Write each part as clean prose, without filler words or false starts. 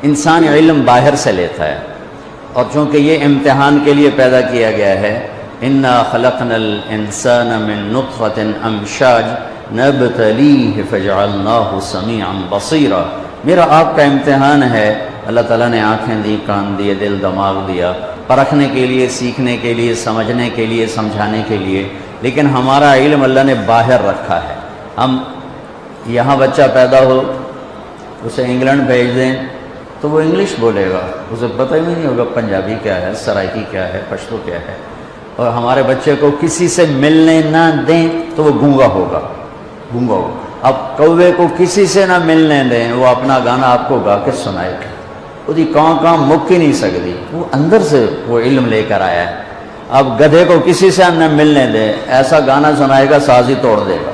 انسان علم باہر سے لیتا ہے، اور چونکہ یہ امتحان کے لیے پیدا کیا گیا ہے، انا خلقنا الانسان من نطفۃ امشاج نبتلیہ فجعلناہ سمیعا بصیرا، میرا آپ کا امتحان ہے۔ اللہ تعالیٰ نے آنکھیں دی، کان دیے، دل دماغ دیا، پرکھنے کے لیے، سیکھنے کے لیے، سمجھنے کے لیے، سمجھانے کے لیے، لیکن ہمارا علم اللہ نے باہر رکھا ہے۔ ہم یہاں بچہ پیدا ہو، اسے انگلینڈ بھیج دیں تو وہ انگلش بولے گا، اسے پتہ ہی نہیں ہوگا پنجابی کیا ہے، سرائکی کیا ہے، پشتو کیا ہے۔ اور ہمارے بچے کو کسی سے ملنے نہ دیں تو وہ گونگا ہوگا، گونگا ہوگا۔ اب کوے کو کسی سے نہ ملنے دیں، وہ اپنا گانا آپ کو گا کے سنائے گا، وہ کہاں مک ہی نہیں سکتی، وہ اندر سے وہ علم لے کر آیا ہے۔ اب گدھے کو کسی سے نہ ملنے دیں، ایسا گانا سنائے گا ساز ہی توڑ دے گا۔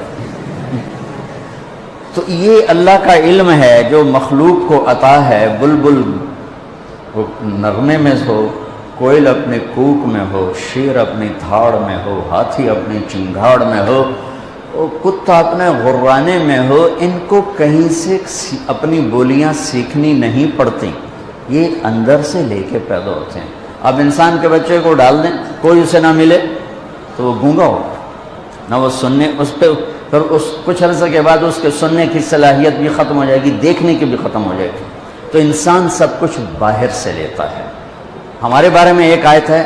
تو یہ اللہ کا علم ہے جو مخلوق کو عطا ہے۔ بلبل نغمے میں ہو، کوئل اپنے کوک میں ہو، شیر اپنی دھاڑ میں ہو، ہاتھی اپنی چنگھاڑ میں ہو، کتا اپنے غرانے میں ہو، ان کو کہیں سے اپنی بولیاں سیکھنی نہیں پڑتی، یہ اندر سے لے کے پیدا ہوتے ہیں۔ اب انسان کے بچے کو ڈال دیں، کوئی اسے نہ ملے تو وہ گونگا ہو نہ، وہ سننے اس پہ، پھر اس کچھ عرصے کے بعد اس کے سننے کی صلاحیت بھی ختم ہو جائے گی، دیکھنے کی بھی ختم ہو جائے گی۔ تو انسان سب کچھ باہر سے لیتا ہے۔ ہمارے بارے میں ایک آیت ہے،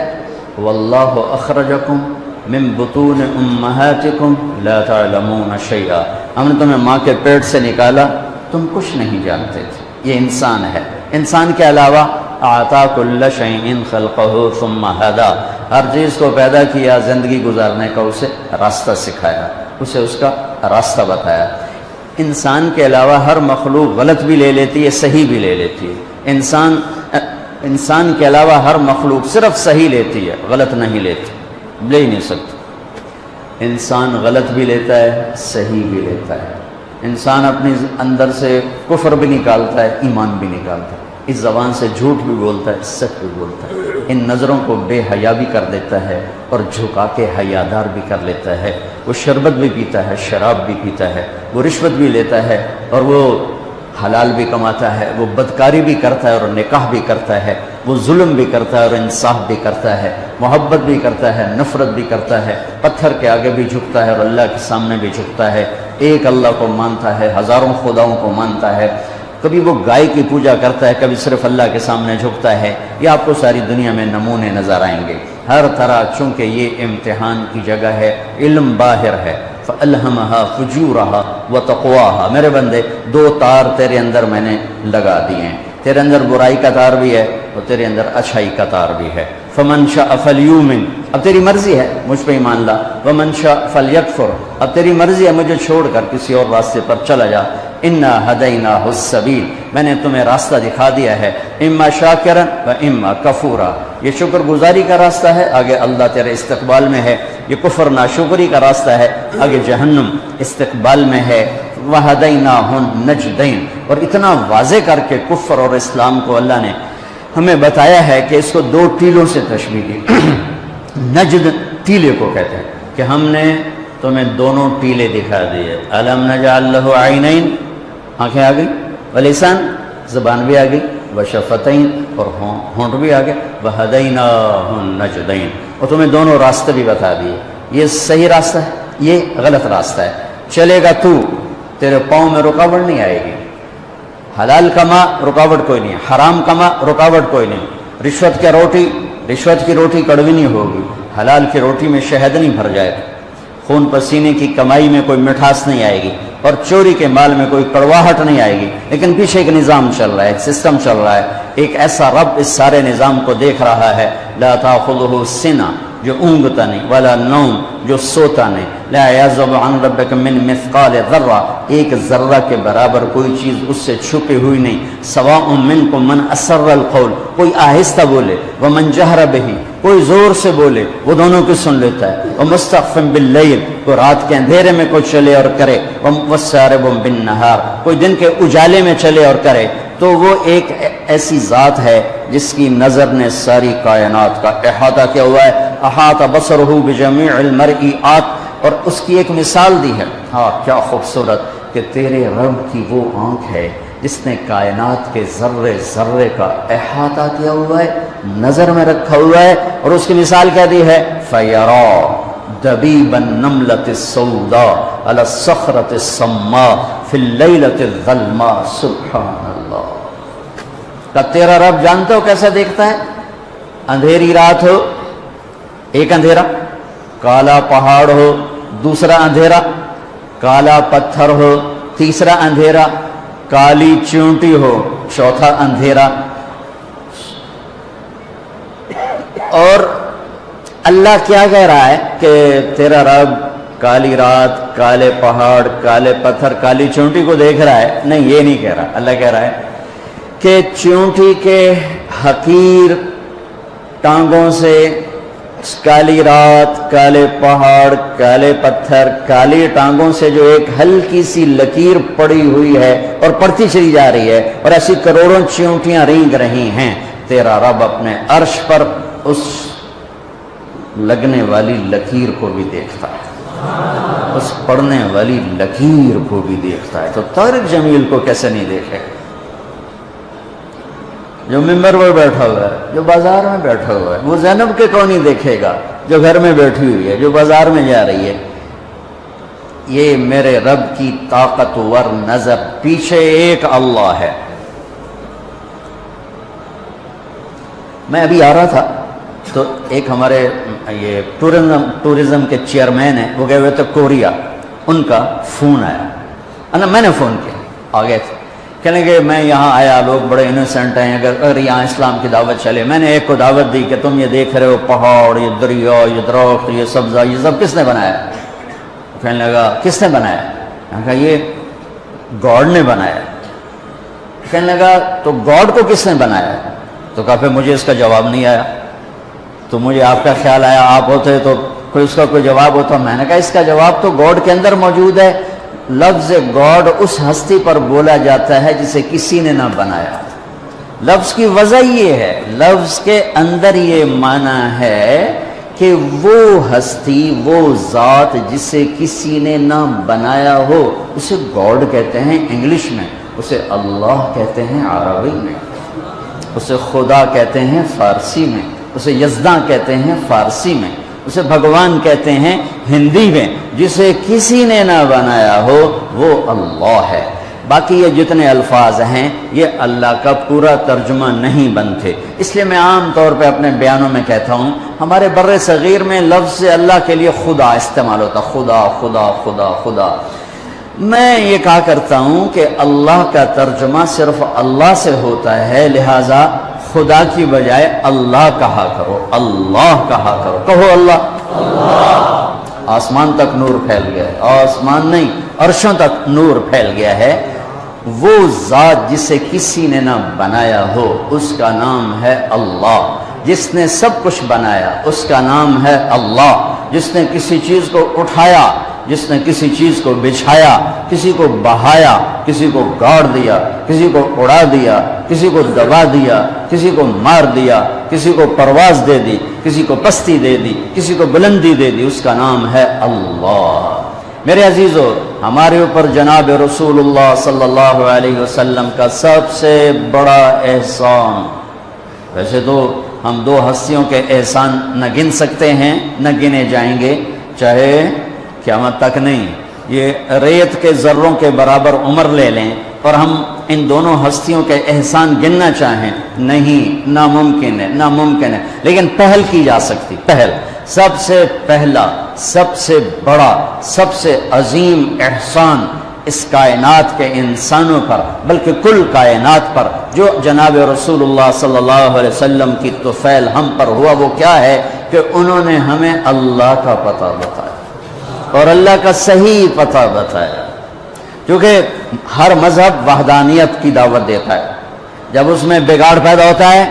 واللہ اخرجکم من بطون امہاتکم لا تعلمون شیئا، ہم نے تمہیں ماں کے پیٹ سے نکالا، تم کچھ نہیں جانتے تھے۔ یہ انسان ہے۔ انسان کے علاوہ اعطا کل شیء خلقہ ثم ہدی، ہر چیز کو پیدا کیا، زندگی گزارنے کا اسے راستہ سکھایا، اسے اس کا راستہ بتایا۔ انسان کے علاوہ ہر مخلوق غلط بھی لے لیتی ہے، صحیح بھی لے لیتی ہے۔ انسان کے علاوہ ہر مخلوق صرف صحیح لیتی ہے، غلط نہیں لیتی، لے ہی نہیں سکتی۔ انسان غلط بھی لیتا ہے، صحیح بھی لیتا ہے۔ انسان اپنی اندر سے کفر بھی نکالتا ہے، ایمان بھی نکالتا ہے، اس زبان سے جھوٹ بھی بولتا ہے، سچ بھی بولتا ہے، ان نظروں کو بے حیا بھی کر دیتا ہے اور جھکا کے حیادار بھی کر لیتا ہے۔ وہ شربت بھی پیتا ہے، شراب بھی پیتا ہے، وہ رشوت بھی لیتا ہے اور وہ حلال بھی کماتا ہے، وہ بدکاری بھی کرتا ہے اور نکاح بھی کرتا ہے، وہ ظلم بھی کرتا ہے اور انصاف بھی کرتا ہے، محبت بھی کرتا ہے، نفرت بھی کرتا ہے، پتھر کے آگے بھی جھکتا ہے اور اللہ کے سامنے بھی جھکتا ہے، ایک اللہ کو مانتا ہے، ہزاروں خداؤں کو مانتا ہے، کبھی وہ گائے کی پوجا کرتا ہے، کبھی صرف اللہ کے سامنے جھکتا ہے۔ یہ آپ کو ساری دنیا میں نمونے نظر آئیں گے ہر طرح، چونکہ یہ امتحان کی جگہ ہے، علم باہر ہے۔ فَأَلْهَمَهَا فُجُورَهَا وَتَقْوَاهَا، میرے بندے دو تار تیرے اندر میں نے لگا دیے ہیں، تیرے اندر برائی کا تار بھی ہے اور تیرے اندر اچھائی کا تار بھی ہے۔ فَمَنْ شَاءَ فَلْيُؤْمِنْ، اب تیری مرضی ہے مجھ پہ ایمان لا، وَمَنْ شَاءَ فَلْيَكْفُرْ، اب تیری مرضی ہے مجھے چھوڑ کر کسی اور راستے پر چلا جا۔ اِنَّا هَدَيْنَاهُ السَّبِيلَ، میں نے تمہیں راستہ دکھا دیا ہے، اِمَّا شَاكِرًا وَإِمَّا كَفُورًا، یہ شکر گزاری کا راستہ ہے، آگے اللہ تیرے استقبال میں ہے، یہ کفر ناشکری کا راستہ ہے، آگے جہنم استقبال میں ہے۔ وَهَدَيْنَاهُ النَّجْدَيْنِ، اور اتنا واضح کر کے کفر اور اسلام کو اللہ نے ہمیں بتایا ہے کہ اس کو دو ٹیلوں سے تشبیہ دی۔ نجد ٹیلے کو کہتے ہیں کہ ہم نے تمہیں دونوں ٹیلے دکھا دیے۔ أَلَمْ نَجْعَلْ لَهُ عَيْنَيْنِ، آنکھیں آ گئی، وَلِسَانٍ، زبان بھی آ گئی، وَشَفَتَيْنِ، اور ہونٹ بھی آ گئے، وَهَدَيْنَاهُ النَّجْدَيْنِ، اور تمہیں دونوں راستے بھی بتا دیے، یہ صحیح راستہ ہے، یہ غلط راستہ ہے، چلے گا تو، تیرے پاؤں میں رکاوٹ نہیں آئے گی، حلال کما رکاوٹ کوئی نہیں، حرام کما رکاوٹ کوئی نہیں، رشوت کی روٹی کڑوی نہیں ہوگی، حلال کی روٹی میں شہد نہیں بھر جائے گا، خون پسینے کی کمائی میں کوئی مٹھاس نہیں آئے گی، اور چوری کے مال میں کوئی کڑواہٹ نہیں آئے گی، لیکن پیچھے ایک نظام چل رہا ہے، ایک سسٹم چل رہا ہے، ایک ایسا رب اس سارے نظام کو دیکھ رہا ہے، لا تاخذہ سنہ، جو اونگتا نہیں، ولا نوم، جو سوتا نہیں، لا یعزب عن ربک من مثقال ذرہ، ایک ذرہ کے برابر کوئی چیز اس سے چھپی ہوئی نہیں، سواء منکم من اسر القول، کوئی آہستہ بولے، ومن جہر بہ، کوئی زور سے بولے، وہ دونوں کو سن لیتا ہے، ومستخف باللیل، کوئی رات کے اندھیرے میں کوئی چلے اور کرے، وسارب بالنہار، کوئی دن کے اجالے میں چلے اور کرے، تو وہ ایک ایسی ذات ہے جس کی نظر نے ساری کائنات کا احاطہ کیا ہوا ہے، احاط بصرہ بجمیع المرئیات، اور اس کی ایک مثال دی ہے، ہاں کیا خوبصورت، کہ تیرے رب کی وہ آنکھ ہے جس نے کائنات کے ذرے ذرے کا احاطہ کیا ہوا ہے، نظر میں رکھا ہوا ہے، اور اس کی مثال کیا دی ہے؟ فَيَرَى دَبِيبَ النَّمْلَةِ السَّوْدَاءِ عَلَى الصَّخْرَةِ الصَّمَّاءِ فِي اللَّيْلَةِ الظَّلْمَاءِ سبحان اللہ۔ کہ تیرا رب جانتے ہو کیسا دیکھتا ہے؟ اندھیری رات ہو، ایک اندھیرا، کالا پہاڑ ہو، دوسرا اندھیرا، کالا پتھر ہو، تیسرا اندھیرا، کالی چونٹی ہو، چوتھا اندھیرا۔ اور اللہ کیا کہہ رہا ہے کہ تیرا رب کالی رات، کالے پہاڑ، کالے پتھر، کالی چونٹی کو دیکھ رہا ہے؟ نہیں، یہ نہیں کہہ رہا۔ اللہ کہہ رہا ہے کہ چونٹی کے حقیر ٹانگوں سے کالی رات، کالے پہاڑ، کالے پتھر، کالی ٹانگوں سے جو ایک ہلکی سی لکیر پڑی ہوئی ہے اور پڑتی چلی جا رہی ہے، اور ایسی کروڑوں چونٹیاں رینگ رہی ہیں، تیرا رب اپنے عرش پر اس لگنے والی لکیر کو بھی دیکھتا ہے، اس پڑنے والی لکیر کو بھی دیکھتا ہے۔ تو طارق جمیل کو کیسے نہیں دیکھے؟ جو ممبر پر بیٹھا ہوا ہے، جو بازار میں بیٹھا ہوا ہے، وہ زینب کے کو نہیں دیکھے گا جو گھر میں بیٹھی ہوئی ہے، جو بازار میں جا رہی ہے؟ یہ میرے رب کی طاقتور نظر، پیچھے ایک اللہ ہے۔ میں ابھی آ رہا تھا تو ایک ہمارے یہ ٹورزم کے چیئرمین ہیں، وہ گئے ہوئے تھے کوریا، ان کا فون آیا، میں نے فون کیا، آ گئے تھے، کہنے کہ میں یہاں آیا، لوگ بڑے انوسنٹ ہیں، اگر یہاں اسلام کی دعوت چلے۔ میں نے ایک کو دعوت دی کہ تم یہ دیکھ رہے ہو پہاڑ، یہ دریا، یہ درخت، یہ سبزہ، یہ سب کس نے بنایا؟ کہنے لگا کس نے بنایا؟ میں نے کہا یہ گاڈ نے بنایا۔ کہنے لگا تو گاڈ کو کس نے بنایا؟ تو کہا پھر مجھے اس کا جواب نہیں آیا، تو مجھے آپ کا خیال آیا آپ ہوتے تو کوئی اس کا کوئی جواب ہوتا۔ میں نے کہا اس کا جواب تو گاڈ کے اندر موجود ہے۔ لفظ گاڈ اس ہستی پر بولا جاتا ہے جسے کسی نے نہ بنایا۔ لفظ کی وجہ یہ ہے، لفظ کے اندر یہ معنی ہے کہ وہ ہستی، وہ ذات جسے کسی نے نہ بنایا ہو، اسے گاڈ کہتے ہیں انگلش میں، اسے اللہ کہتے ہیں عربی میں، اسے خدا کہتے ہیں فارسی میں، اسے یزداں کہتے ہیں فارسی میں، اسے بھگوان کہتے ہیں ہندی میں۔ جسے کسی نے نہ بنایا ہو وہ اللہ ہے۔ باقی یہ جتنے الفاظ ہیں یہ اللہ کا پورا ترجمہ نہیں بنتے، اس لیے میں عام طور پہ اپنے بیانوں میں کہتا ہوں، ہمارے بر صغیر میں لفظ اللہ کے لیے خدا استعمال ہوتا، خدا خدا خدا خدا۔ میں یہ کہا کرتا ہوں کہ اللہ کا ترجمہ صرف اللہ سے ہوتا ہے، لہٰذا خدا کی بجائے اللہ کہا کرو، اللہ کہا کرو، کہو اللہ۔ آسمان تک نور پھیل گیا ہے، آسمان نہیں عرشوں تک نور پھیل گیا ہے۔ وہ ذات جسے کسی نے نہ بنایا ہو اس کا نام ہے اللہ۔ جس نے سب کچھ بنایا اس کا نام ہے اللہ۔ جس نے کسی چیز کو اٹھایا، جس نے کسی چیز کو بچھایا، کسی کو بہایا، کسی کو گاڑ دیا، کسی کو اڑا دیا، کسی کو دبا دیا، کسی کو مار دیا، کسی کو پرواز دے دی، کسی کو پستی دے دی، کسی کو بلندی دے دی، اس کا نام ہے اللہ۔ میرے عزیزو، ہمارے اوپر جناب رسول اللہ صلی اللہ علیہ وسلم کا سب سے بڑا احسان، ویسے تو ہم دو ہستیوں کے احسان نہ گن سکتے ہیں، نہ گنے جائیں گے، چاہے قیامت تک نہیں، یہ ریت کے ذروں کے برابر عمر لے لیں اور ہم ان دونوں ہستیوں کے احسان گننا چاہیں، نہیں، ناممکن ہے، ناممکن ہے، لیکن پہل کی جا سکتی۔ پہل، سب سے پہلا، سب سے بڑا، سب سے عظیم احسان اس کائنات کے انسانوں پر، بلکہ کل کائنات پر جو جناب رسول اللہ صلی اللہ علیہ وسلم کی طفیل ہم پر ہوا، وہ کیا ہے کہ انہوں نے ہمیں اللہ کا پتہ بتایا اور اللہ کا صحیح پتہ بتایا۔ کیونکہ ہر مذہب وحدانیت کی دعوت دیتا ہے، جب اس میں بگاڑ پیدا ہوتا ہے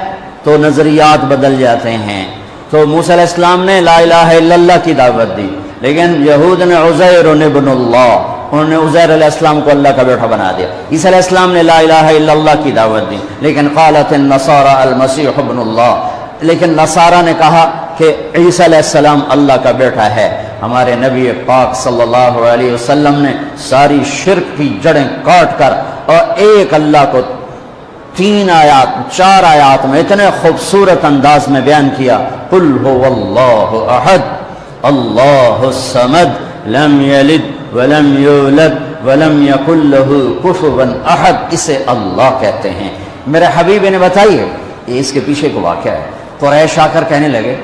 تو نظریات بدل جاتے ہیں۔ تو موسیٰ علیہ السلام نے لا الہ الا اللہ کی دعوت دی، لیکن یہود نے عزیر ابن اللہ، انہوں نے عزیر علیہ السلام کو اللہ کا بیٹا بنا دیا۔ عیسیٰ علیہ السلام نے لا الہ الا اللہ کی دعوت دی، لیکن قالت النصارى المسیح ابن اللہ، لیکن نصارہ نے کہا کہ عیسیٰ علیہ السلام اللہ کا بیٹا ہے۔ ہمارے نبی پاک صلی اللہ علیہ وسلم نے ساری شرک کی جڑیں کاٹ کر اور ایک اللہ کو 3 آیات 4 آیات میں اتنے خوبصورت انداز میں بیان کیا، قل هو اللہ احد اللہ الصمد لم یلد ولم یولد ولم یکن له کفوا احد، اسے اللہ کہتے ہیں۔ میرے حبیب نے بتائیے، یہ اس کے پیچھے کو واقعہ ہے۔ قریش آ کر کہنے لگے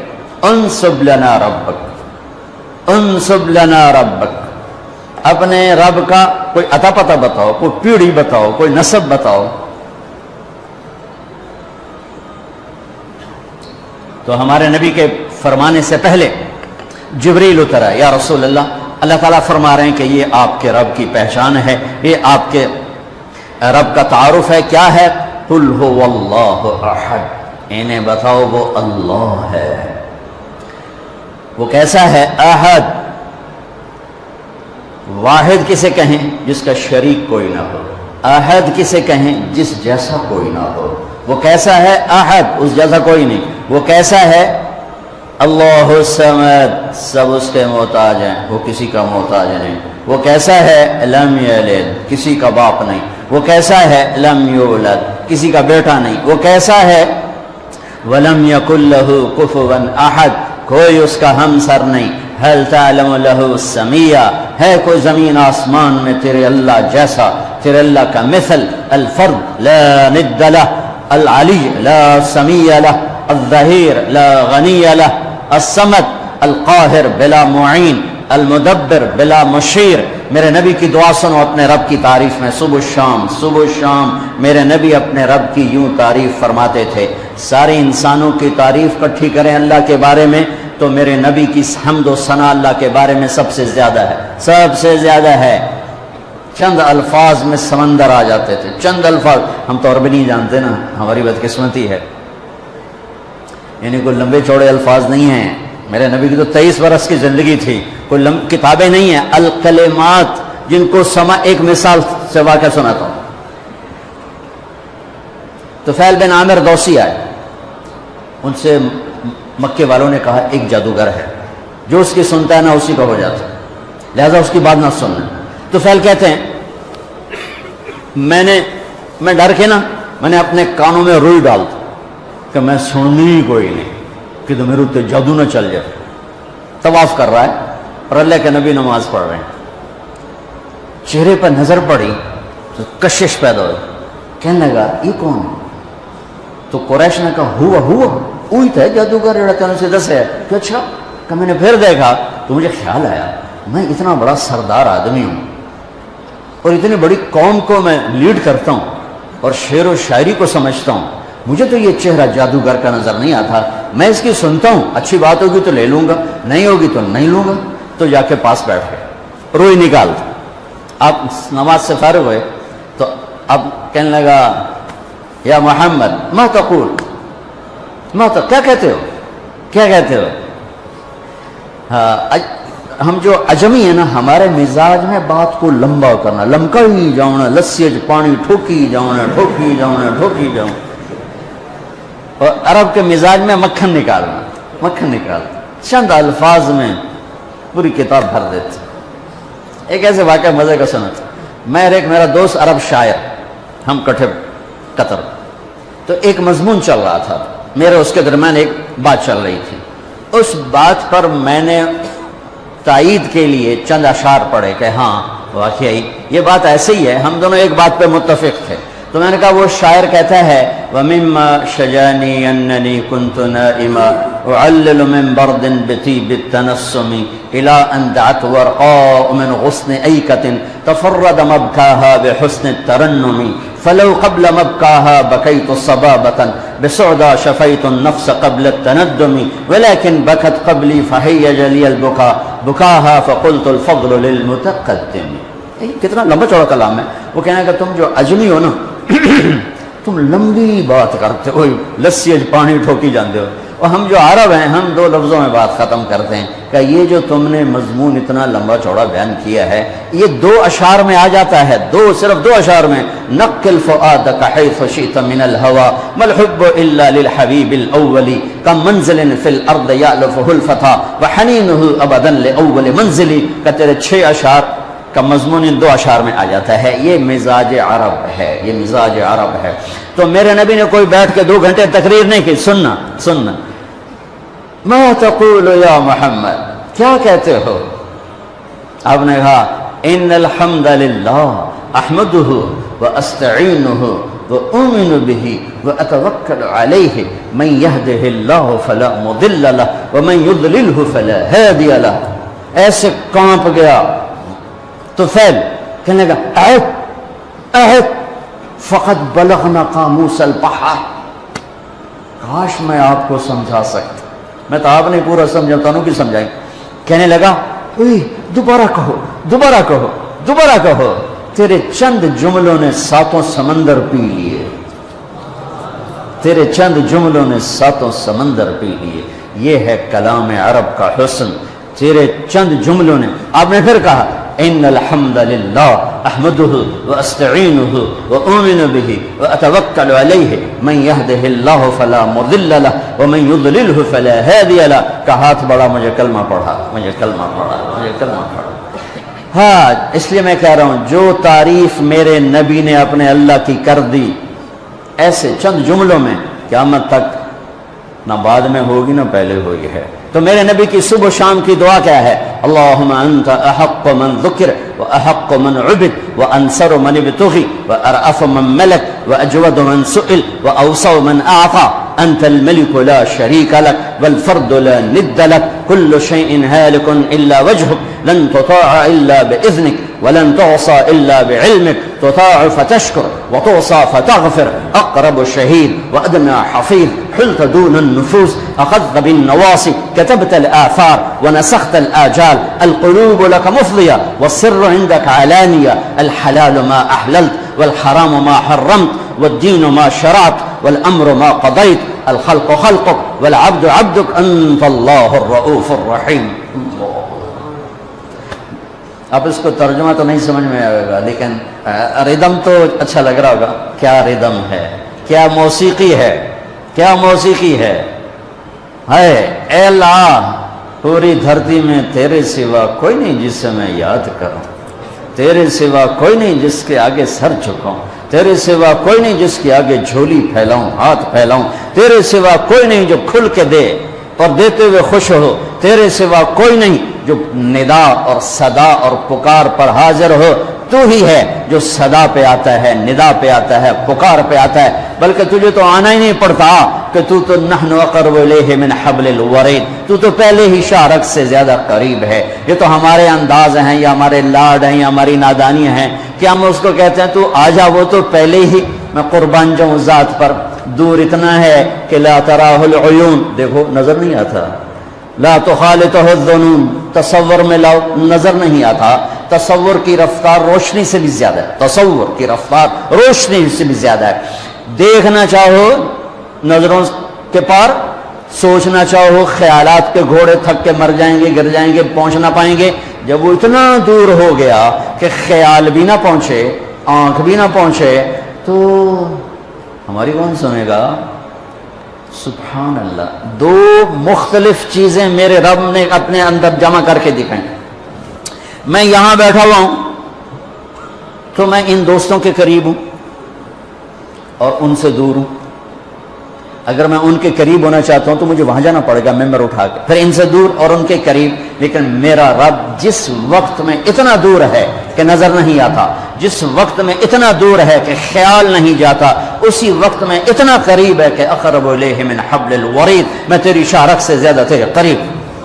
انصب لنا ربک، انصب لنا ربک، اپنے رب کا کوئی عطا پتہ بتاؤ، کوئی پیڑھی بتاؤ، کوئی نسب بتاؤ۔ تو ہمارے نبی کے فرمانے سے پہلے جبریل اترا، یا رسول اللہ تعالیٰ فرما رہے ہیں کہ یہ آپ کے رب کی پہچان ہے، یہ آپ کے رب کا تعارف ہے، کیا ہے؟ قل هو اللہ احد، انہیں بتاؤ وہ اللہ ہے۔ وہ کیسا ہے؟ احد، واحد کسے کہیں؟ جس کا شریک کوئی نہ ہو۔ احد کسے کہیں؟ جس جیسا کوئی نہ ہو۔ وہ کیسا ہے؟ احد، اس جیسا کوئی نہیں۔ وہ کیسا ہے؟ اللہ الصمد، سب اس کے محتاج ہیں، وہ کسی کا محتاج نہیں۔ وہ کیسا ہے؟ لم یلد، کسی کا باپ نہیں۔ وہ کیسا ہے؟ لم یولد، کسی کا بیٹا نہیں۔ وہ کیسا ہے؟ ولم یکن لہ کفوا احد، کوئی اس کا ہمسر نہیں۔ هل تعلم له سمیہ، ہے کوئی زمین آسمان میں تیرے اللہ جیسا، تیرے اللہ کا مثل؟ الفرد لا ند لہ، العلی لا سمیہ لہ، الظہیر لا غنی لہ، الصمد القاہر بلا معین، المدبر بلا مشیر۔ میرے نبی کی دعا سنو اپنے رب کی تعریف میں، صبح شام صبح شام میرے نبی اپنے رب کی یوں تعریف فرماتے تھے۔ سارے انسانوں کی تعریف کٹھی کریں اللہ کے بارے میں تو میرے نبی کی حمد و ثنا اللہ کے بارے میں سب سے زیادہ ہے، سب سے زیادہ ہے۔ چند الفاظ میں سمندر آ جاتے تھے، چند الفاظ۔ ہم تو عربی نہیں جانتے نا، ہماری بدقسمتی ہے، یعنی کوئی لمبے چوڑے الفاظ نہیں ہیں۔ میرے نبی کی تو 23 برس کی زندگی تھی، کوئی کتابیں نہیں ہیں۔ الکلمات، جن کو ایک مثال سے واقعہ سناتا ہوں۔ تو فیل بن عامر دوسی آئے، ان سے مکے والوں نے کہا ایک جادوگر ہے، جو اس کی سنتا ہے نا اسی کا ہو جاتا ہے، لہذا اس کی بات نہ سننا۔ تو فیل کہتے ہیں میں ڈر کے نا میں نے اپنے کانوں میں روئی ڈال دی کہ میں سننی ہی کوئی نہیں، کہ تو میرے اتنے جادو نہ چل جائے۔ طواف کر رہا ہے اور اللہ کے نبی نماز پڑھ رہے ہیں، چہرے پر نظر پڑی تو کشش پیدا ہوئی، کہنے لگا یہ کون ہے؟ تو قریش نے کہا ہوا وہی تھا جادوگر جڑا تینوں سے دس ہے۔ کہ اچھا، کہ میں نے پھر دیکھا تو مجھے خیال آیا میں اتنا بڑا سردار آدمی ہوں اور اتنی بڑی قوم کو میں لیڈ کرتا ہوں اور شعر و شاعری کو سمجھتا ہوں، مجھے تو یہ چہرہ جادوگر کا نظر نہیں آتا، میں اس کی سنتا ہوں، اچھی بات ہوگی تو لے لوں گا، نہیں ہوگی تو نہیں لوں گا۔ تو جا کے پاس بیٹھ گئے، روئی نکال دی۔ آپ نماز سے فارغ ہوئے تو اب کہنے لگا یا محمد ما تقول، کیا کہتے ہو، کیا کہتے ہو؟ ہم جو عجمی ہیں نا، ہمارے مزاج میں بات کو لمبا کرنا، لمکائی جاؤنا، لسی پانی ٹھوکی جاؤنا، ٹھوکی جاؤنا، ٹھوکی جاؤں، اور عرب کے مزاج میں مکھن نکالنا، مکھن نکالنا، چند الفاظ میں پوری کتاب بھر دیتے۔ ایک ایسے واقعہ مزے کا سنا تھا، میں اور ایک میرا دوست عرب شاعر، ہم کٹھے قطر، تو ایک مضمون چل رہا تھا، میرے اس کے درمیان ایک بات چل رہی تھی، اس بات پر میں نے تائید کے لیے چند اشعار پڑھے کہ ہاں واقعی یہ بات ایسے ہی ہے، ہم دونوں ایک بات پہ متفق تھے۔ تو میں نے کہا وہ شاعر کہتا ہے وَمِمَّا شَجَانِي أَنَّنِي كُنْتُ نَائِمًا أُعَلِّلُ مِنْ بَرْدٍ بِطِيبِ التَّنَسُّمِ إِلَىٰ أَنْ دَعَتْ وَرْقَاءُ مِنْ غُصْنِ أَيْكَةٍ تَفَرَّدَ مَبْكَاهَا بِحُسْنِ التَّرَنُّمِ فَلَوْ قَبْلَ مَبْكَاهَا بَكَيْتُ صَبَابَةً بِسُعْدَى شَفَيْتُ النَّفْسَ قَبْلَ التَّنَدُّمِ وَلَكِنْ بَكَتْ قَبْلِي فَهَيَّجَ لِيَ الْبُكَاءُ بُكَاهَا فَقُلْتُ الْفَضْلُ لِلْمُتَقَدِّمِ۔ کتنا لمبا چوڑا کلام ہے۔ وہ کہنا کہ تم جو عجمی ہو نا تم لمبی بات کرتے ہو، لسی پانی ٹھوکی جاندے ہو، اور ہم جو عرب ہیں ہم دو لفظوں میں بات ختم کرتے ہیں کہ یہ جو تم نے مضمون اتنا لمبا چوڑا بیان کیا ہے یہ 2 اشعار میں آ جاتا ہے، صرف 2 اشعار میں. نقل فؤادک حیث شئت من الہوى ما الحب الا للحبیب الاول کم منزل فی الارض یألفہ الفتى وحنینہ ابدا لاول منزل. کہ تیرے 6 اشعار کا مضمون ان 2 اشعار میں آ جاتا ہے. یہ مزاج عرب ہے، یہ مزاج عرب ہے. تو میرے نبی نے کوئی بیٹھ کے 2 گھنٹے تقریر نہیں کی. سننا ما تقول یا محمد، کیا کہتے ہو؟ آپ نے کہا ان الحمد للہ احمدہ واستعینہ وأؤمن به وأتوکل علیہ من یہدہ اللہ فلا مضل لہ ومن یضللہ فلا ہادی لہ. ایسے کانپ گیا تو فعل کہنے لگا اعد فقد بلغنا قاموس البحر. کاش میں آپ کو سمجھا سکتا، میں تو آپ نے پورا سمجھاتا ہوں کہ سمجھائیں. کہنے لگا دوبارہ کہو. تیرے چند جملوں نے 7 سمندر پی لیے، تیرے چند جملوں نے 7 سمندر پی لیے. یہ ہے کلام عرب کا حسن. تیرے چند جملوں نے. آپ نے پھر کہا ان الحمد للہ احمدہ واستعینہ واؤمن بہ واتوکل علیہ من یہدہ اللہ فلا مضل لہ ومن یضللہ فلا ہادی لہ. کا ہاتھ بڑھا، مجھے کلمہ پڑھا. ہاں اس لیے میں کہہ رہا ہوں جو تعریف میرے نبی نے اپنے اللہ کی کر دی ایسے چند جملوں میں، قیامت تک نہ بعد میں ہوگی نہ پہلے ہوئی ہے. تو میرے نبی کی صبح و شام کی دعا کیا ہے؟ اللہم انت احق من ذکر واحق من عبد وانصر من ابتغی وارأف من ملک واجود من سئل واوسع من اعطى انت الملك لا شريك لك والفرد لا ند لك كل شيء هالك الا وجهك لن تطاع الا باذنك ولن تعصى الا بعلمك تطاع فتشكر وتعصى فتغفر اقرب شهيد وادنى حفيظ حلت دون النفوس اخذت بالنواصي كتبت الآثار ونسخت الآجال القلوب لك مفضية والسر عندك علانية الحلال ما أحللت والحرام ما حرمت والدين ما شرعت والأمر ما قضيت الخلق خلقك والعبد عبدك أنت الله الرؤوف الرحيم. اب اس کو ترجمہ تو نہیں سمجھ میں آئے گا لیکن ردم تو اچھا لگ رہا ہوگا. کیا ردم ہے، کیا موسیقی ہے، کیا موسیقی ہے. اے اللہ پوری دھرتی میں تیرے سوا کوئی نہیں جس سے میں یاد کروں، تیرے سوا کوئی نہیں جس کے آگے سر جھکاؤں، تیرے سوا کوئی نہیں جس کے آگے جھولی پھیلاؤں، ہاتھ پھیلاؤں، تیرے سوا کوئی نہیں جو کھل کے دے اور دیتے ہوئے خوش ہو، تیرے سوا کوئی نہیں جو ندا اور صدا اور پکار پر حاضر ہو. تو ہی ہے جو صدا پہ آتا ہے، ندا پہ آتا ہے، پکار پہ آتا ہے. بلکہ تجھے تو آنا ہی نہیں پڑتا کہ تو نحن اقرب الیہ من حبل الورید، تو پہلے ہی شارک سے زیادہ قریب ہے. یہ تو ہمارے انداز ہیں یا ہمارے لاڈ ہیں یا ہماری نادانیاں ہیں کہ ہم اس کو کہتے ہیں تو آ جا. وہ تو پہلے ہی میں قربان جاؤں ذات پر. دور اتنا ہے کہ لا تراہ العیون، دیکھو نظر نہیں آتا. لا تخالطہ الظنون، تصور میں لاؤ نظر نہیں آتا. تصور کی رفتار روشنی سے بھی زیادہ ہے، تصور کی رفتار روشنی سے بھی زیادہ ہے. دیکھنا چاہو نظروں کے پار، سوچنا چاہو خیالات کے گھوڑے تھک کے مر جائیں گے، گر جائیں گے، پہنچ نہ پائیں گے. جب وہ اتنا دور ہو گیا کہ خیال بھی نہ پہنچے، آنکھ بھی نہ پہنچے، تو ہماری کون سنے گا؟ سبحان اللہ. 2 مختلف چیزیں میرے رب نے اپنے اندر جمع کر کے دکھائیں. میں یہاں بیٹھا ہوا ہوں تو میں ان دوستوں کے قریب ہوں اور ان سے دور ہوں. اگر میں ان کے قریب ہونا چاہتا ہوں تو مجھے وہاں جانا پڑے گا ممبر اٹھا کے، پھر ان سے دور اور ان کے قریب. لیکن میرا رب جس وقت میں اتنا دور ہے کہ نظر نہیں آتا، جس وقت میں اتنا دور ہے کہ خیال نہیں جاتا، اسی وقت میں اتنا قریب ہے کہ اقرب الیہ من حبل الورید. میں تیری شارک سے زیادہ تیرے قریب.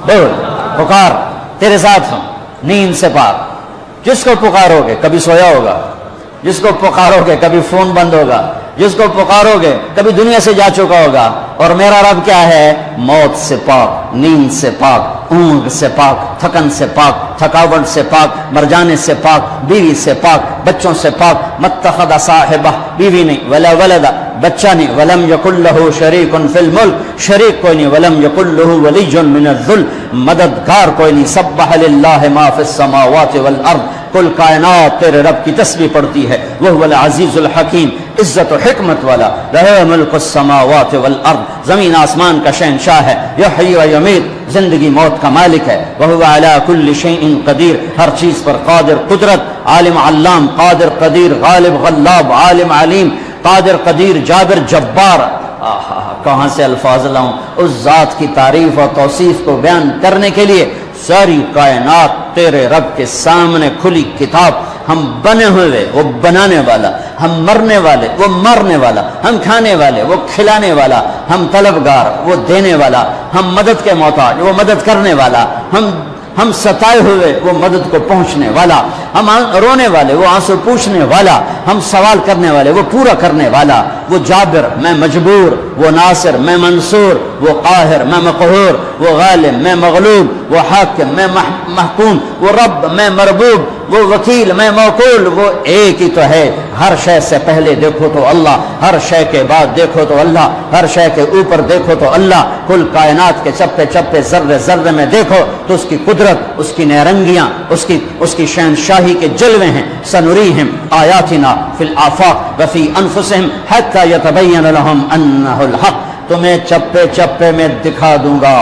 بول، پکار، تیرے ساتھ ہوں، نیند سے پاک. جس کو پکارو گے کبھی سویا ہوگا، جس کو پکارو گے کبھی فون بند ہوگا، جس کو پکارو گے کبھی دنیا سے جا چکا ہوگا. اور میرا رب کیا ہے؟ موت سے پاک، نیند سے پاک، اونگ سے پاک، تھکن سے پاک، تھکاوٹ سے پاک، مرجانے سے پاک، بیوی سے پاک، بچوں سے پاک. متخذ صاحبہ، بیوی نہیں، ولا ولدا، بچہ نہیں. ولم یکن لہ شریک فی الملک، شریک کوئی نہیں. ولم یکن لہ ولی من الذل، مددگار کوئی نہیں. سبح للہ ما فی السماوات والارض، کل کائنات تیرے رب کی تسبیح پڑھتی ہے. وہو العزیز الحکیم، عزت و حکمت والا. لہ ملک السماوات والارض، زمین آسمان کا شہنشاہ ہے. یحیی و یمیت، زندگی موت کا مالک ہے. وہو علی کل شیء قدیر، ہر چیز پر قادر، قدرت. عالم علام، قادر قدیر، غالب غلاب، عالم علیم، قادر قدیر، جابر جبار. کہاں سے الفاظ لاؤں اس ذات کی تعریف اور توصیف کو بیان کرنے کے لیے. ساری کائنات تیرے رب کے سامنے کھلی کتاب. ہم بنے ہوئے، وہ بنانے والا. ہم مرنے والے، وہ مرنے والا. ہم کھانے والے، وہ کھلانے والا. ہم طلبگار، وہ دینے والا. ہم مدد کے محتاج، وہ مدد کرنے والا. ہم ستائے ہوئے، وہ مدد کو پہنچنے والا. ہم رونے والے، وہ آنسو پوچھنے والا. ہم سوال کرنے والے، وہ پورا کرنے والا. وہ جابر، میں مجبور. وہ ناصر، میں منصور. وہ قاہر، میں مقہور. وہ غالب، میں مغلوب. وہ حاکم، میں محکوم. وہ رب، میں مربوب. وہ وکیل، میں موکول. وہ ایک ہی تو ہے. ہر شے سے پہلے دیکھو تو اللہ، ہر شے کے بعد دیکھو تو اللہ، ہر شے کے اوپر دیکھو تو اللہ. کل کائنات کے چپے چپے، ذرے ذرے میں دیکھو تو اس کی قدرت، اس کی نیرنگیاں، اس کی شہنشاہی کے جلوے ہیں. سنریہم آیاتنا فی الآفاق وفی انفسہم حتی یتبین لہم انہ الحق. تمہیں چپے چپے میں دکھا دوں گا.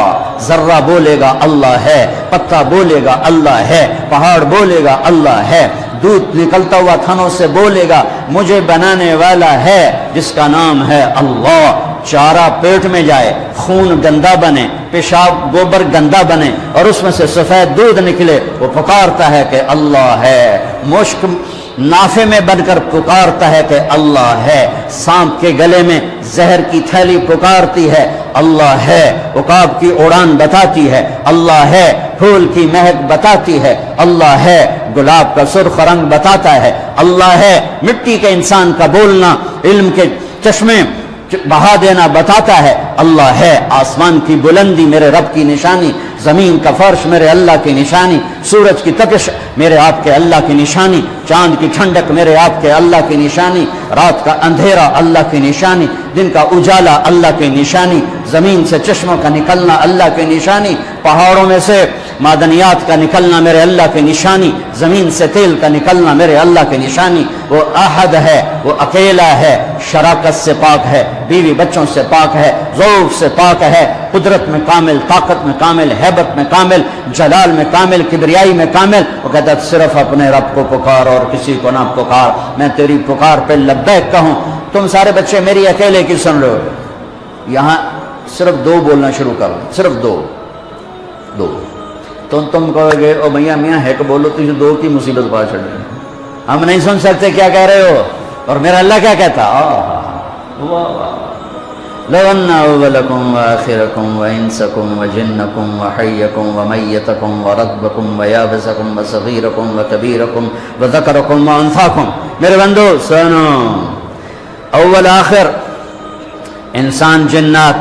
ذرہ بولے گا اللہ ہے، پتا بولے گا اللہ ہے، پہاڑ بولے گا اللہ ہے، دودھ نکلتا ہوا تھنوں سے بولے گا مجھے بنانے والا ہے جس کا نام ہے اللہ. چارہ پیٹ میں جائے، خون گندا بنے، پیشاب گوبر گندا بنے اور اس میں سے سفید دودھ نکلے، وہ پکارتا ہے کہ اللہ ہے. مشک نافے میں بن کر پکارتا ہے کہ اللہ ہے. سانپ کے گلے میں زہر کی تھیلی پکارتی ہے اللہ ہے. عقاب کی اڑان بتاتی ہے اللہ ہے. پھول کی مہک بتاتی ہے اللہ ہے. گلاب کا سرخ رنگ بتاتا ہے اللہ ہے. مٹی کے انسان کا بولنا، علم کے چشمے بہا دینا بتاتا ہے اللہ ہے. آسمان کی بلندی میرے رب کی نشانی، زمین کا فرش میرے اللہ کی نشانی، سورج کی تپش میرے آپ کے اللہ کی نشانی، چاند کی ٹھنڈک میرے آپ کے اللہ کی نشانی، رات کا اندھیرا اللہ کی نشانی، دن کا اجالا اللہ کی نشانی، زمین سے چشموں کا نکلنا اللہ کی نشانی، پہاڑوں میں سے معدنیات کا نکلنا میرے اللہ کی نشانی، زمین سے تیل کا نکلنا میرے اللہ کی نشانی. وہ احد ہے، وہ اکیلا ہے، شراکت سے پاک ہے، بیوی بچوں سے پاک ہے، ذوق سے پاک ہے، قدرت میں کامل، طاقت میں کامل، ہیبت میں کامل، جلال میں کامل، کبریائی میں کامل. وہ کہتا ہے صرف اپنے رب کو پکار اور کسی کو نہ پکار. میں تیری پکار پہ لبیک کہوں. تم سارے بچے میری اکیلے کی سن رہے ہو. یہاں صرف دو بولنا شروع کرو، صرف دو. تو تم کہو گے او میاں ہے کہ بولو تجھے دو کی مصیبت پا چڑھ گئی، ہم نہیں سن سکتے کیا کہہ رہے ہو. اور میرا اللہ کیا کہتا؟ لو ان اولکم وآخرکم وانسکم وجنکم وحیکم ومیتکم ورتبکم ویابسکم وصغیرکم وکبیرکم وذکرکم وانثاکم. میرے بندو سنو، اول آخر، انسان جنات،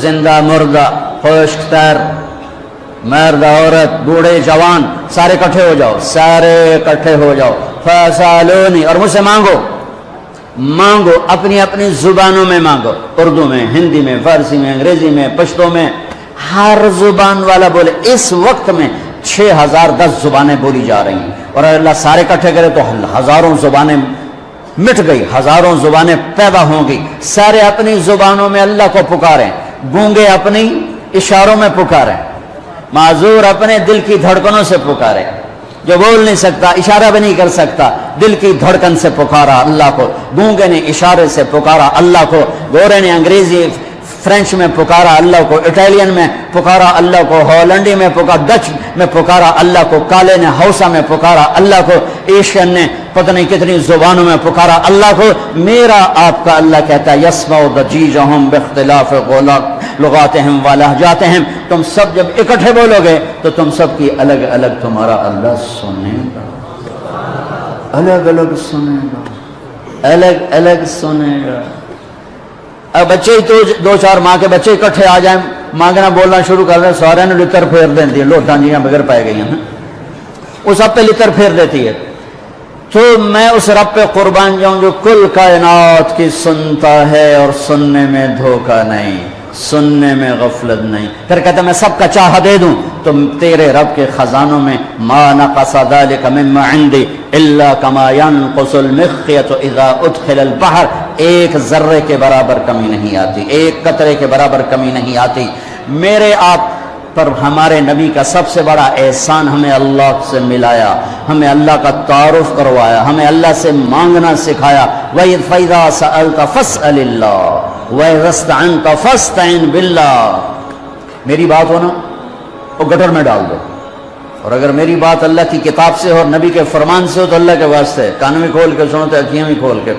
زندہ مردہ، خشک تر، مرد عورت، بوڑھے جوان، سارے اکٹھے ہو جاؤ، سارے اکٹھے ہو جاؤ. فسالونی، اور مجھ سے مانگو، اپنی اپنی زبانوں میں مانگو، اردو میں، ہندی میں، فارسی میں، انگریزی میں، پشتو میں، ہر زبان والا بولے. اس وقت میں 6010 زبانیں بولی جا رہی ہیں اور اللہ سارے اکٹھے کرے تو ہزاروں زبانیں مٹ گئی، ہزاروں زبانیں پیدا ہوں گی. سارے اپنی زبانوں میں اللہ کو پکاریں، گونگے اپنی اشاروں میں پکاریں، معذور اپنے دل کی دھڑکنوں سے پکارے. جو بول نہیں سکتا، اشارہ بھی نہیں کر سکتا، دل کی دھڑکن سے پکارا اللہ کو. گونگے نے اشارے سے پکارا اللہ کو، گورے نے انگریزی فرینچ میں پکارا اللہ کو، اٹالین میں پکارا اللہ کو، ہالینڈی میں پکارا، ڈچ میں پکارا اللہ کو، کالے نے ہausa میں پکارا اللہ کو، ایشین نے پتہ نہیں کتنی زبانوں میں پکارا اللہ کو. میرا آپ کا اللہ کہتا ہے یسمع ضجیجہم باختلاف لغاتہم ولہجاتہم. تم سب جب اکٹھے بولو گے تو تم سب کی الگ الگ تمہارا اللہ سنے گا، الگ الگ سنے گا، الگ الگ سنے گا. اب بچے ہی تو 2-4 ماں کے بچے اکٹھے آ جائیں مانگنا بولنا شروع کر دیں سارے نے لتر پھیر دیتی ہے لوٹاں جیاں بغیر پائے گئی ہیں وہ سب پہ لتر پھیر دیتی ہے تو میں اس رب پہ قربان جاؤں جو کل کائنات کی سنتا ہے اور سننے میں دھوکہ نہیں سننے میں غفلت نہیں پھر کہتا میں سب کا چاہا دے دوں تو تیرے رب کے خزانوں میں ما نقص ذلك مما عندي الا كما ينقص المخيط اذا ادخل البحر ایک ذرے کے برابر کمی نہیں آتی ایک قطرے کے برابر کمی نہیں آتی میرے آپ پر ہمارے نبی کا سب سے بڑا احسان ہمیں اللہ سے ملایا ہمیں اللہ کا تعارف کروایا ہمیں اللہ سے مانگنا سکھایا فَإِذَا سَأَلْتَ فَاسْأَلِ اللَّهِ وَإِذَا اسْتَعَنْتَ فَاسْتَعِنْ بِاللَّهِ میری بات ہو نا وہ گٹر میں ڈال دو اور اگر میری بات اللہ کی کتاب سے اور نبی کے فرمان سے ہو تو اللہ کے واسطے کان میں کھول کے سنو تو اکھیاں بھی کھول کے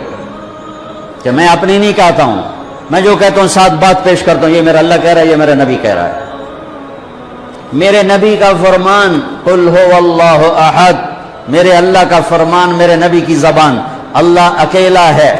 کہ میں اپنی نہیں کہتا ہوں میں جو کہتا ہوں ساتھ بات پیش کرتا ہوں یہ میرا اللہ کہہ رہا ہے یہ میرا نبی کہہ رہا ہے میرے نبی کا فرمان قل هو اللہ احد میرے اللہ کا فرمان میرے نبی کی زبان اللہ اکیلا ہے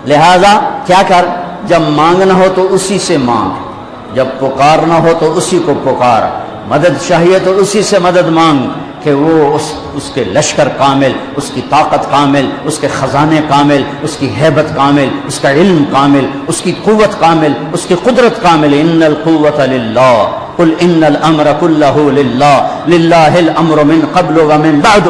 لہذا کیا کر جب مانگنا ہو تو اسی سے مانگ جب پکارنا ہو تو اسی کو پکار مدد چاہیے تو اسی سے مدد مانگ کہ وہ اس کے لشکر کامل اس کی طاقت کامل اس کے خزانے کامل اس کی ہیبت کامل اس کا علم کامل اس کی قوت کامل اس کی قدرت کامل ان القوت للہ قل ان الامر كله للہ الامر من قبل ومن بعد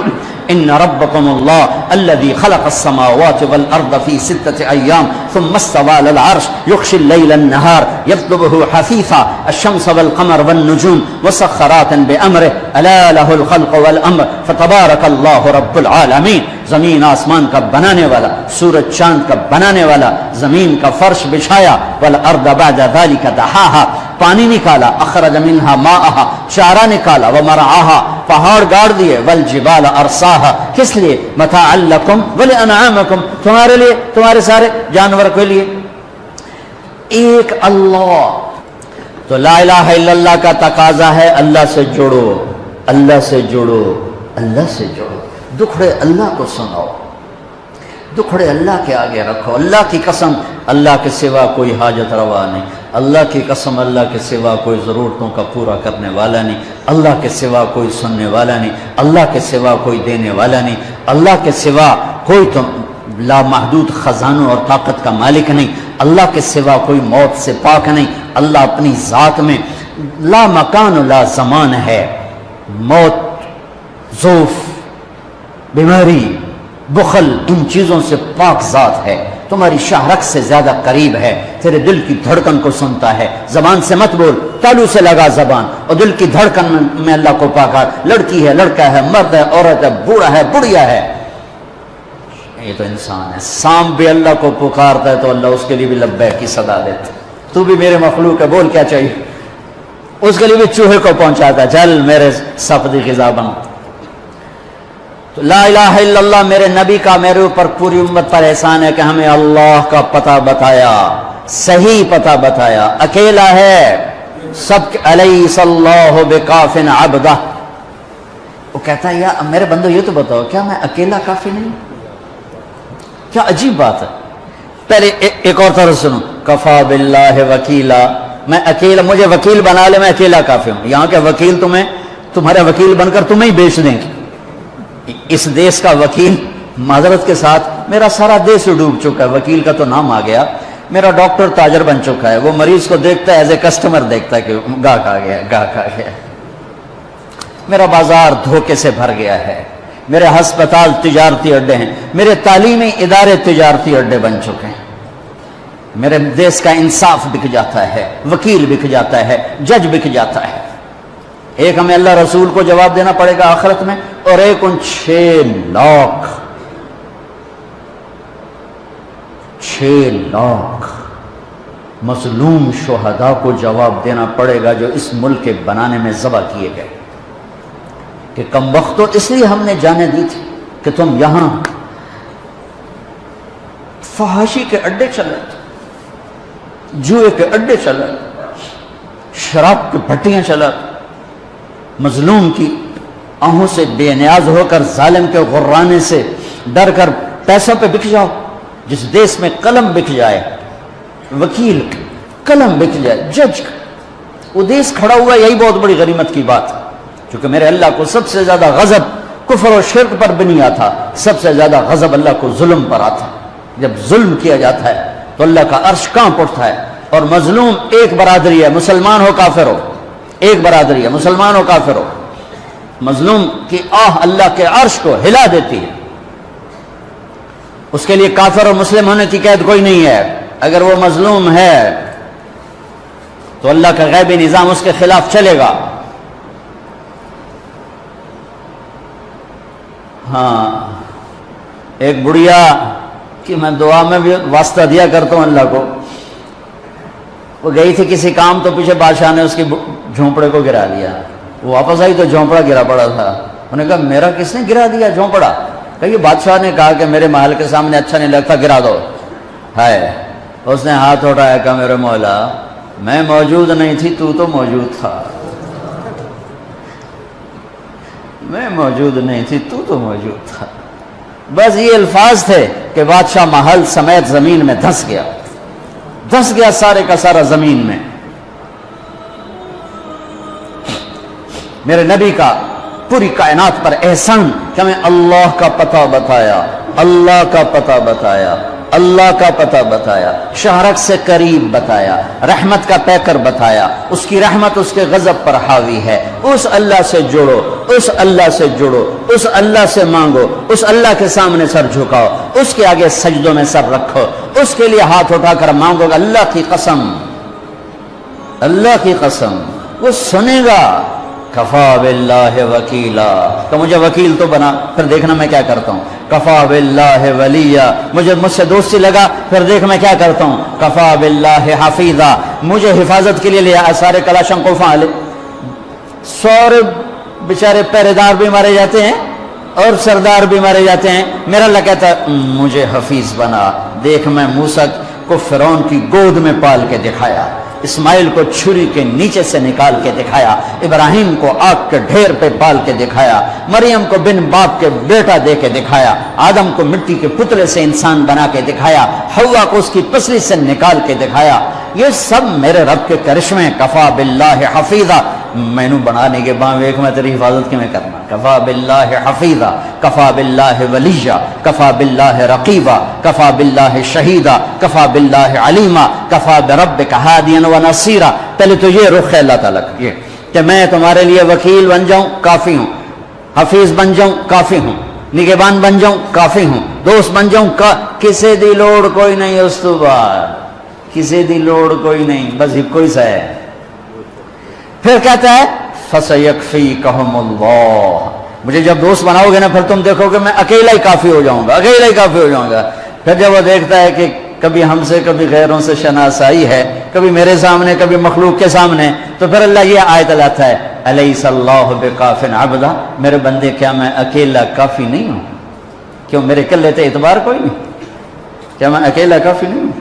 ان ربكم الله الذي خلق السماوات والارض في 6 ايام ثم استوى على العرش يغشي الليل النهار يطلبه حثيثا الشمس والقمر والنجوم مسخرات بامره الا له الخلق والامر فتبارك الله رب العالمين زمین آسمان کا بنانے والا سورج چاند کا بنانے والا زمین کا فرش بچھایا والارض بعد ذلك دحاها پانی نکالا اخرج منها ماءها چارہ نکالا ومرعاها پہاڑ گاڑ دیے والجبال ارساها کس لیے متاعا لکم ولانعامکم تمہارے لیے تمہارے سارے جانور کے لیے ایک اللہ تو لا الہ الا اللہ کا تقاضا ہے اللہ سے جڑو اللہ سے جڑو اللہ سے جڑو دکھڑے اللہ کو سناؤ دکھڑے اللہ کے آگے رکھو اللہ کی قسم اللہ کے سوا کوئی حاجت روا نہیں اللہ کی قسم اللہ کے سوا کوئی ضرورتوں کا پورا کرنے والا نہیں اللہ کے سوا کوئی سننے والا نہیں اللہ کے سوا کوئی دینے والا نہیں اللہ کے سوا کوئی تو لامحدود خزانوں اور طاقت کا مالک نہیں اللہ کے سوا کوئی موت سے پاک نہیں اللہ اپنی ذات میں لا مکان لا زمان ہے موت ضعف بیماری بخل ان چیزوں سے پاک ذات ہے تمہاری شہرک سے زیادہ قریب ہے تیرے دل کی دھڑکن کو سنتا ہے زبان سے مت بول تالو سے لگا زبان اور دل کی دھڑکن میں اللہ کو پاکار لڑکی ہے لڑکا ہے مرد ہے عورت ہے بوڑھا ہے بڑھیا ہے یہ تو انسان ہے سانپ بھی اللہ کو پکارتا ہے تو اللہ اس کے لیے بھی لبیک کی صدا دیتا تو بھی میرے مخلوق ہے بول کیا چاہیے اس کے لیے بھی چوہے کو پہنچاتا ہے چل میرے سفدی غذا بن تو لا الہ الا اللہ میرے نبی کا میرے اوپر پوری امت پر احسان ہے کہ ہمیں اللہ کا پتہ بتایا صحیح پتہ بتایا اکیلا ہے سب الیس اللہ بکاف عبدہ وہ کہتا ہے یا میرے بندو یہ تو بتاؤ کیا میں اکیلا کافی نہیں کیا عجیب بات ہے پہلے ایک اور طرح سنو کفا باللہ وکیلا میں اکیلا مجھے وکیل بنا لے میں اکیلا کافی ہوں یہاں کے وکیل تمہارے وکیل بن کر تمہیں ہی بیچ دیں گے اس دیش کا وکیل معذرت کے ساتھ میرا سارا دیش ڈوب چکا ہے وکیل کا تو نام آ گیا میرا ڈاکٹر تاجر بن چکا ہے وہ مریض کو دیکھتا ہے ایز اے کسٹمر دیکھتا ہے کہ گاہک آ گیا گاہک آ گیا میرا بازار دھوکے سے بھر گیا ہے میرے ہسپتال تجارتی اڈے ہیں میرے تعلیمی ادارے تجارتی اڈے بن چکے ہیں میرے دیش کا انصاف بک جاتا ہے وکیل بک جاتا ہے جج بک جاتا ہے ایک ہمیں اللہ رسول کو جواب دینا پڑے گا آخرت میں اور ایک ان 6 لاکھ مظلوم شہداء کو جواب دینا پڑے گا جو اس ملک کے بنانے میں ذبح کیے گئے کہ کم وقتوں اس لیے ہم نے جانے دی تھی کہ تم یہاں فحاشی کے اڈے چلے جوئے کے اڈے چلے شراب کی بھٹیاں چلا مظلوم کی آنکھوں سے بے نیاز ہو کر ظالم کے غرانے سے ڈر کر پیسوں پہ بک جاؤ جس دیش میں قلم بک جائے وکیل قلم بک جائے، جج ادیس کھڑا ہوا، یہی بہت بڑی غنیمت کی بات ہے، کیونکہ میرے اللہ کو سب سے زیادہ غضب کفر و شرک پر بھی نہیں آتا، سب سے زیادہ غضب اللہ کو ظلم پر آتا ہے۔ جب ظلم کیا جاتا ہے تو اللہ کا عرش کانپ اٹھتا ہے، اور مظلوم ایک برادری ہے، مسلمان ہو کافر ہو، ایک برادری ہے، مسلمان ہو کافر ہو، مظلوم کی آہ اللہ کے عرش کو ہلا دیتی ہے۔ اس کے لیے کافر اور مسلم ہونے کی قید کوئی نہیں ہے، اگر وہ مظلوم ہے تو اللہ کا غیبی نظام اس کے خلاف چلے گا۔ ہاں، ایک بڑھیا کہ میں دعا میں بھی واسطہ دیا کرتا ہوں اللہ کو، وہ گئی تھی کسی کام تو پیچھے بادشاہ نے اس کی جھونپڑے کو گرا دیا، وہ واپس آئی تو جھونپڑا گرا پڑا تھا، انہوں نے کہا میرا کس نے گرا دیا جھونپڑا؟ کہ یہ بادشاہ نے کہا کہ میرے محل کے سامنے اچھا نہیں لگتا، گرا دو۔ ہے اس نے ہاتھ اٹھایا، کہا میرے مولا میں موجود نہیں تھی، تو موجود تھا، میں موجود نہیں تھی، تو موجود تھا۔ بس یہ الفاظ تھے کہ بادشاہ محل سمیت زمین میں دھس گیا سارے کا سارا زمین میں۔ میرے نبی کا پوری کائنات پر احسان کہ ہمیں اللہ کا پتہ بتایا، اللہ کا پتہ بتایا، اللہ کا پتہ بتایا، شہرک سے قریب بتایا، رحمت کا پیکر بتایا، اس کی رحمت اس کے غضب پر حاوی ہے، اس اللہ سے جڑو، اس اللہ سے جڑو، اس اللہ سے مانگو، اس اللہ کے سامنے سر جھکاؤ، اس کے آگے سجدوں میں سر رکھو، اس کے لیے ہاتھ اٹھا کر مانگو گا، اللہ کی قسم، اللہ کی قسم وہ سنے گا۔ کفا باللہ وکیلا، کہ مجھے وکیل تو بنا، پھر دیکھنا میں کیا کرتا ہوں۔ کفا باللہ ولیہ، مجھ سے دوستی لگا، پھر دیکھ میں کیا کرتا ہوں۔ کفا باللہ حفیظہ، مجھے حفاظت کے لیے لیا، سارے کلاشنکوف والے، سورے بیچارے پہرے دار بھی مارے جاتے ہیں اور سردار بھی مارے جاتے ہیں، میرا اللہ کہتا ہے مجھے حفیظ بنا۔ دیکھ میں موسیٰ کو فرعون کی گود میں پال کے دکھایا، اسماعیل کو چھری کے نیچے سے نکال کے دکھایا، ابراہیم کو آگ کے ڈھیر پہ پال کے دکھایا، مریم کو بن باپ کے بیٹا دے کے دکھایا، آدم کو مٹی کے پتلے سے انسان بنا کے دکھایا، حوا کو اس کی پسلی سے نکال کے دکھایا۔ یہ سب میرے رب کے کرشمے۔ کفا باللہ حفیظہ، میں نو بنانے کے بعد ایک میں تیری حفاظت کی میں کرنا۔ کفا باللہ حفیظہ، کفا باللہ ولیہ، کفا باللہ رقیبہ، کفا باللہ شہیدہ، کفا باللہ علیمہ، کفا بربک ہادیا ونصیرا۔ پہلے تو یہ رخ ہے اللہ تعالیٰ کا، یہ کہ میں تمہارے لیے وکیل بن جاؤں کافی ہوں، حفیظ بن جاؤں کافی ہوں، نگہبان بن جاؤں کافی ہوں، دوست بن جاؤں کسی دی لوڑ کوئی نہیں، اس تو بعد کسی دی لوڑ کوئی نہیں، بس ایک کوئی سا ہے۔ پھر کہتا ہے فَسَيَكْفِيكَهُمُ اللَّهُ، مجھے جب دوست بناؤ گے نا پھر تم دیکھو کہ میں اکیلا ہی کافی ہو جاؤں گا، اکیلا ہی کافی ہو جاؤں گا۔ پھر جب وہ دیکھتا ہے کہ کبھی ہم سے کبھی غیروں سے شناسائی ہے، کبھی میرے سامنے کبھی مخلوق کے سامنے، تو پھر اللہ یہ آیت لاتا ہے أَلَيْسَ اللَّهُ بِكَافٍ عَبْدًا، میرے بندے کیا میں اکیلا کافی نہیں ہوں؟ کیوں میرے کلے تے اعتبار کوئی نہیں؟ کیا میں اکیلا کافی نہیں ہوں؟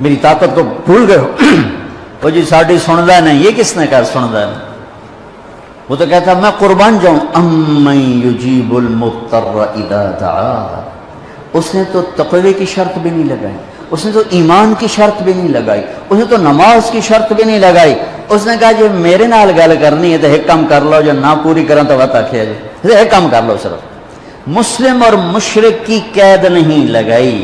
میری طاقت کو بھول گئے ہو؟ وہ جی ساڑھی سندا نہیں، یہ کس نے کہا سندا نہیں؟ وہ تو کہتا میں قربان جاؤں، أَمَّن يُجِيبُ الْمُضْطَرَّ إِذَا دَعَاهُ۔ اس نے تو تقوی کی شرط بھی نہیں لگائی، اس نے تو ایمان کی شرط بھی نہیں لگائی، اس نے تو نماز کی شرط بھی نہیں لگائی، اس نے کہا جو میرے نال گل کرنی ہے تو ایک کام کر لو، جو نہ پوری کریں تو بتا کیا جائے، ایک کام کر لو صرف۔ مسلم اور مشرک کی قید نہیں لگائی۔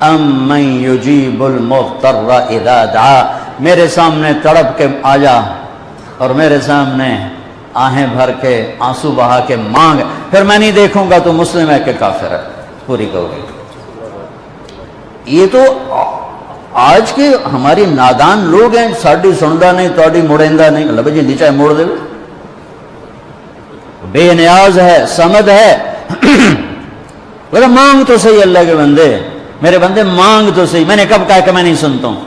أَمَّن يُجِيبُ الْمُضْطَرَّ إِذَا دَعَاهُ، میرے سامنے تڑپ کے آ جا اور میرے سامنے آہیں بھر کے آنسو بہا کے مانگ، پھر میں نہیں دیکھوں گا تو مسلم ہے کہ کافر ہے، پوری کہو گی۔ یہ تو آج کے ہماری نادان لوگ ہیں، ساڑھی سندا نہیں، توڑی مڑیندہ نہیں، اللہ بھائی نیچے موڑ دے، بے نیاز ہے، سمد ہے، مانگ تو صحیح اللہ کے بندے، میرے بندے مانگ تو صحیح۔ میں نے کب کہا کہ میں نہیں سنتا ہوں؟